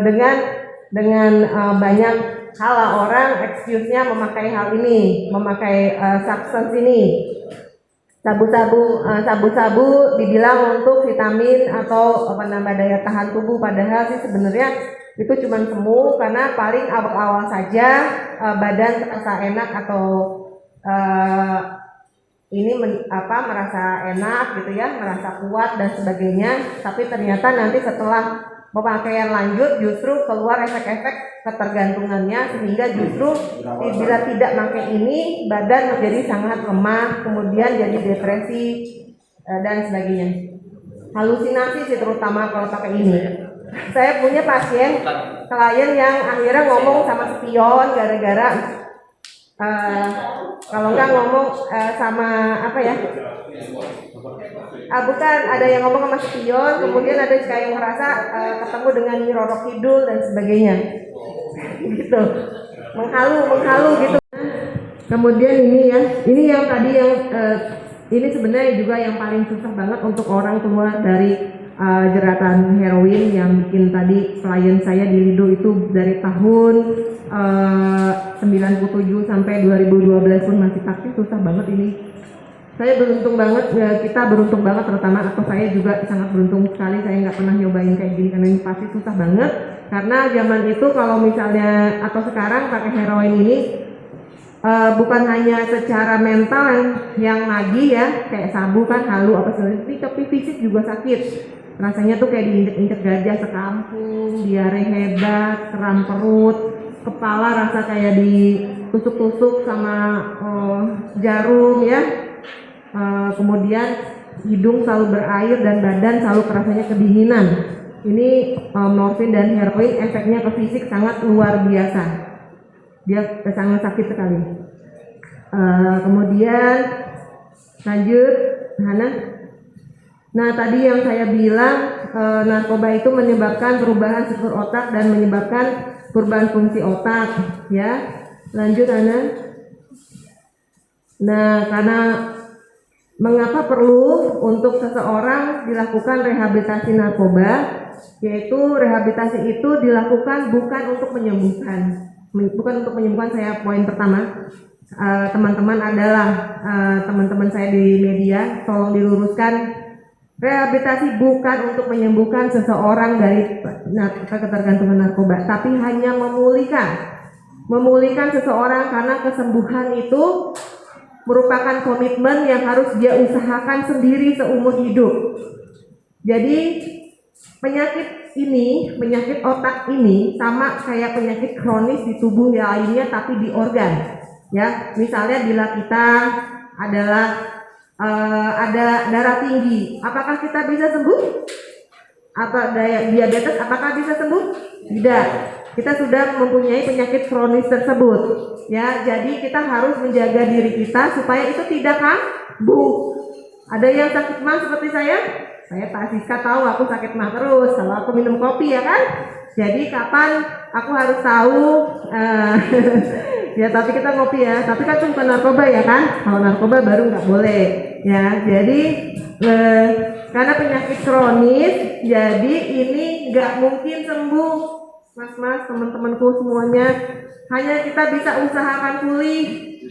dengan banyak hal orang excuse-nya memakai hal ini, memakai substance ini. Sabu-sabu dibilang untuk vitamin atau penambah daya tahan tubuh, padahal sih sebenarnya itu cuma semu karena paling awal-awal saja badan terasa enak atau merasa enak gitu ya, merasa kuat dan sebagainya, tapi ternyata nanti setelah pemakaian lanjut justru keluar efek-efek ketergantungannya, sehingga justru bila tidak pakai ini badan menjadi sangat lemah, kemudian jadi depresi dan sebagainya. Halusinasi sih terutama kalau pakai ini. Saya punya pasien klien yang akhirnya ngomong sama spion gara-gara kalau nggak ngomong sama apa ya? Bukan, ada yang ngomong sama spion, kemudian ada kayak yang merasa ketemu dengan Nyi Roro Kidul dan sebagainya, gitu, menghalu gitu. Kemudian ini yang tadi yang ini sebenarnya juga yang paling susah banget untuk orang keluar dari jeratan heroin, yang bikin tadi klien saya di Lido itu dari tahun 97 sampai 2012 pun masih aktif, susah banget ini. Saya beruntung banget, ya, kita beruntung banget terutama, atau saya juga sangat beruntung sekali saya nggak pernah nyobain kayak gini, karena ini pasti susah banget. Karena zaman itu kalau misalnya atau sekarang pakai heroin ini bukan hanya secara mental yang nagih ya, kayak sabu kan halu apa segala, tapi fisik juga sakit. Rasanya tuh kayak diinjek-injek gajah sekampung, diare hebat, kram perut, kepala rasa kayak ditusuk-tusuk sama jarum ya. Kemudian hidung selalu berair dan badan selalu rasanya kedinginan. Ini morfin dan heroin efeknya ke fisik sangat luar biasa. Dia sangat sakit sekali. Kemudian lanjut, Hana. Nah tadi yang saya bilang narkoba itu menyebabkan perubahan struktur otak dan menyebabkan perubahan fungsi otak, ya. Lanjut, Hana. Nah karena mengapa perlu untuk seseorang dilakukan rehabilitasi narkoba, yaitu rehabilitasi itu dilakukan bukan untuk menyembuhkan. Saya poin pertama, teman-teman adalah teman-teman saya di media, tolong diluruskan, rehabilitasi bukan untuk menyembuhkan seseorang dari ketergantungan narkoba, tapi hanya memulihkan seseorang, karena kesembuhan itu merupakan komitmen yang harus dia usahakan sendiri seumur hidup. Jadi penyakit otak ini sama kayak penyakit kronis di tubuh yang lainnya, tapi di organ. Ya, misalnya bila kita adalah ada darah tinggi, apakah kita bisa sembuh? Apa diabetes, apakah bisa sembuh? Tidak. Kita sudah mempunyai penyakit kronis tersebut, ya. Jadi kita harus menjaga diri kita supaya itu tidak kambuh. Ada yang sakit mah seperti saya Pak Siska tahu aku sakit mah terus kalau aku minum kopi, ya kan. Jadi kapan aku harus tahu, ya tapi kita ngopi ya. Tapi kan itu bukan narkoba ya kan. Kalau narkoba baru nggak boleh, ya. Jadi karena penyakit kronis, jadi ini nggak mungkin sembuh. Mas, teman-temanku semuanya, hanya kita bisa usahakan pulih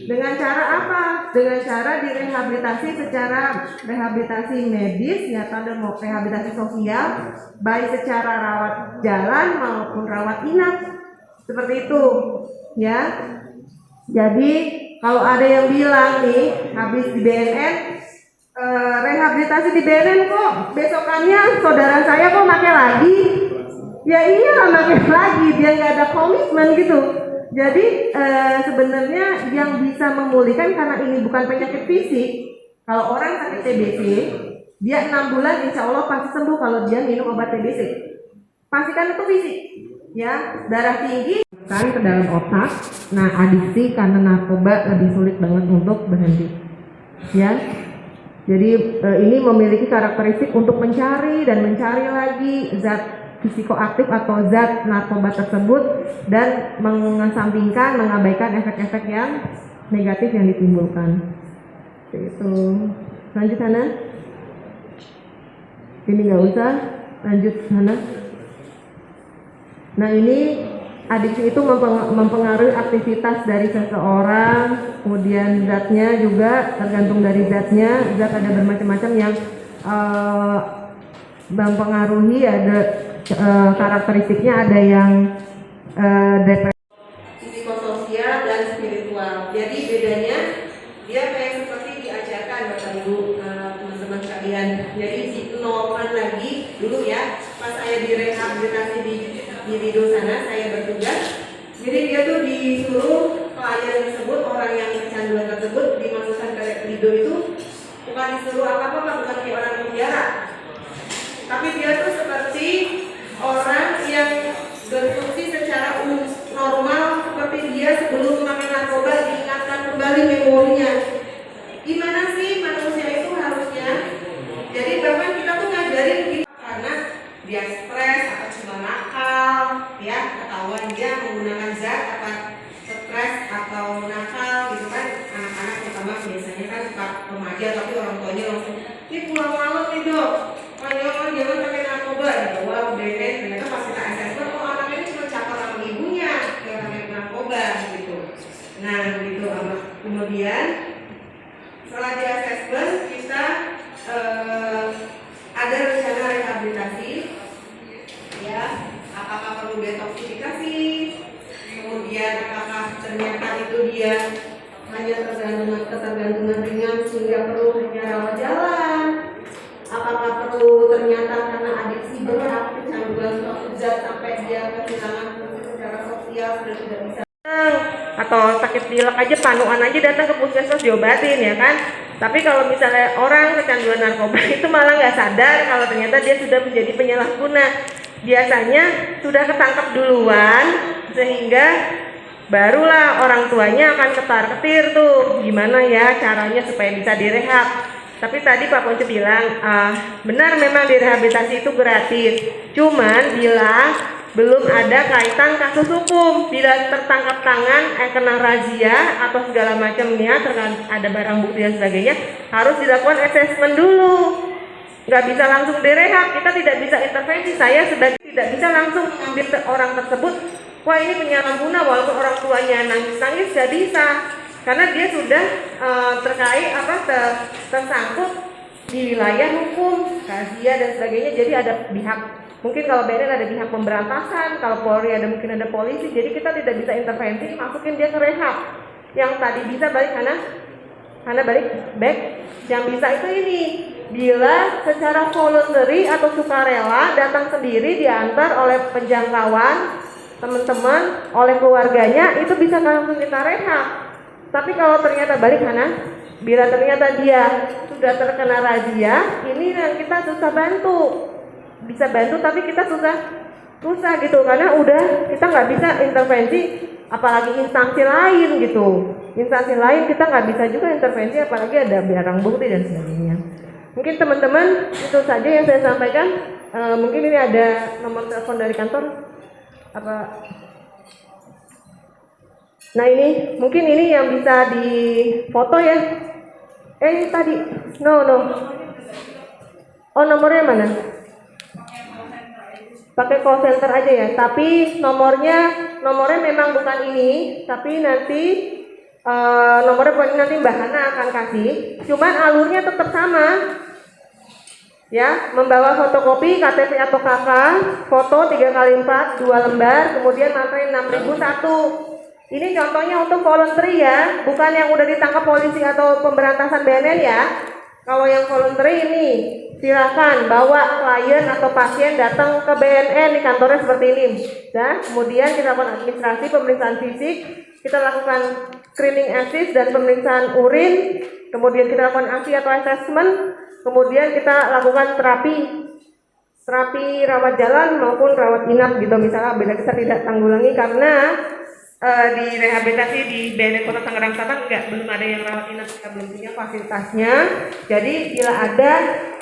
dengan cara apa? Dengan cara direhabilitasi secara rehabilitasi medis, ya, atau mau rehabilitasi sosial, baik secara rawat jalan maupun rawat inap, seperti itu, ya. Jadi kalau ada yang bilang nih habis di BNN, rehabilitasi di BNN kok besokannya saudara saya kok pakai lagi. Ya iya, makin lagi, dia nggak ada komitmen gitu. Jadi sebenarnya yang bisa memulihkan, karena ini bukan penyakit fisik. Kalau orang sakit TBC, dia 6 bulan insya Allah pasti sembuh kalau dia minum obat TBC. Pastikan itu fisik, ya. Darah tinggi kan ke dalam otak. Nah adiksi karena narkoba lebih sulit banget untuk berhenti, ya. Jadi ini memiliki karakteristik untuk mencari lagi zat psikoaktif atau zat narkoba tersebut, dan mengesampingkan, mengabaikan efek-efek yang negatif yang ditimbulkan. Itu. Lanjut, Hana. Ini nggak usah. Lanjut, Hana. Nah ini adiksi itu mempengaruhi aktivitas dari seseorang, kemudian zatnya juga tergantung dari zatnya. Zat ada bermacam-macam yang mempengaruhi, ada karakteristiknya, ada yang depresi, psikososial dan spiritual. Jadi bedanya dia kayak seperti diajarkan Bapak Ibu, teman-teman sekalian. Jadi si normal lagi dulu ya, pas saya direhabilitasi di Lido sana, saya bertugas. Jadi dia tuh disuruh klien tersebut, orang yang kecanduan tersebut dimasukkan ke Lido itu bukan disuruh apa-apa, bukan kayak orang penjara, tapi dia tuh seperti orang yang berfungsi secara normal seperti dia sebelum memakai narkoba, diingat teorinya. Gimana sih manusia itu harusnya? Jadi bahkan kita tuh ngajarin karena dia stres atau cuma nakal, ya ketahuan dia menggunakan zat apa stres atau nakal gitu kan. Anak-anak terutama biasanya kan suka remaja tapi orang tuanya langsung ini pulang malam nih dok, jangan pakai narkoba gitu. Wah beres, ternyata pas kita assessment oh anaknya ini cuma cakar sama ibunya kayak pakai narkoba gitu. Nah gitu kemudian setelah di assessment kita ada rencana rehabilitasi, ya apakah perlu detoksifikasi, kemudian apakah ternyata itu dia hanya ketergantungan ringan sehingga perlu hanya rawat jalan, apakah perlu ternyata karena adiksi berat kecanduan suatu zat sampai dia kehilangan fungsi secara sosial sudah tidak bisa, atau sakit pilek aja panuan aja datang ke puskesmas diobatin ya kan. Tapi kalau misalnya orang kecanduan narkoba itu malah nggak sadar kalau ternyata dia sudah menjadi penyalahguna, biasanya sudah ketangkap duluan sehingga barulah orang tuanya akan ketar-ketir tuh gimana ya caranya supaya bisa direhab. Tapi tadi Pak Ponce bilang benar memang direhabilitasi itu gratis, cuman bila belum ada kaitan kasus hukum, bila tertangkap tangan, kena razia atau segala macamnya, ada barang bukti dan sebagainya, harus dilakukan assessment dulu. Nggak bisa langsung direhab, kita tidak bisa intervensi. Saya sebagai tidak bisa langsung mengambil orang tersebut, wah ini penyalahguna walaupun orang tuanya nangis-nangis, nggak bisa, karena dia sudah terkait tersangkut di wilayah hukum, razia dan sebagainya. Jadi ada pihak, mungkin kalau BNN ada pihak pemberantasan, kalau Polri mungkin ada polisi. Jadi kita tidak bisa intervensi, masukin dia ke rehab. Yang tadi bisa balik Hana balik back. Yang bisa itu ini, bila secara voluntary atau sukarela datang sendiri diantar oleh penjangkauan teman-teman, oleh keluarganya, itu bisa langsung kita rehab. Tapi kalau ternyata balik Hana, bila ternyata dia sudah terkena razia, ini yang kita susah bantu. Bisa bantu tapi kita susah gitu, karena udah kita nggak bisa intervensi, apalagi instansi lain gitu. Instansi lain kita nggak bisa juga intervensi, apalagi ada barang bukti dan sebagainya. Mungkin teman-teman itu saja yang saya sampaikan. Mungkin ini ada nomor telepon dari kantor apa? Nah ini mungkin ini yang bisa difoto ya. Ini tadi no. Oh nomornya mana? Pakai call center aja ya, tapi nomornya memang bukan ini, tapi nanti nomornya nanti Mbak Hana akan kasih, cuman alurnya tetap sama ya, membawa fotokopi KTP atau KK, foto 3x4 2 lembar, kemudian materai 6.001. Ini contohnya untuk voluntary ya, bukan yang udah ditangkap polisi atau pemberantasan BNN ya. Kalau yang voluntary ini silakan bawa klien atau pasien datang ke BNN di kantornya seperti ini. Dan kemudian kita lakukan administrasi, pemeriksaan fisik, kita lakukan screening assist dan pemeriksaan urin, kemudian kita lakukan ASI atau assessment, kemudian kita lakukan terapi rawat jalan maupun rawat inap gitu misalnya, bila kita tidak tanggulangi karena di rehabilitasi di BNN Kota Tangerang Selatan belum ada yang rawat inap, kita belum punya fasilitasnya. Jadi bila ada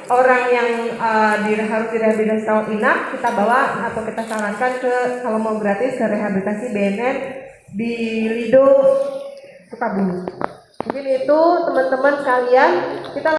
orang yang harus direhabilitasi rawat inap, kita bawa atau kita sarankan kalau mau gratis ke rehabilitasi BNN di Lido Sukabumi. Mungkin itu teman-teman sekalian, kita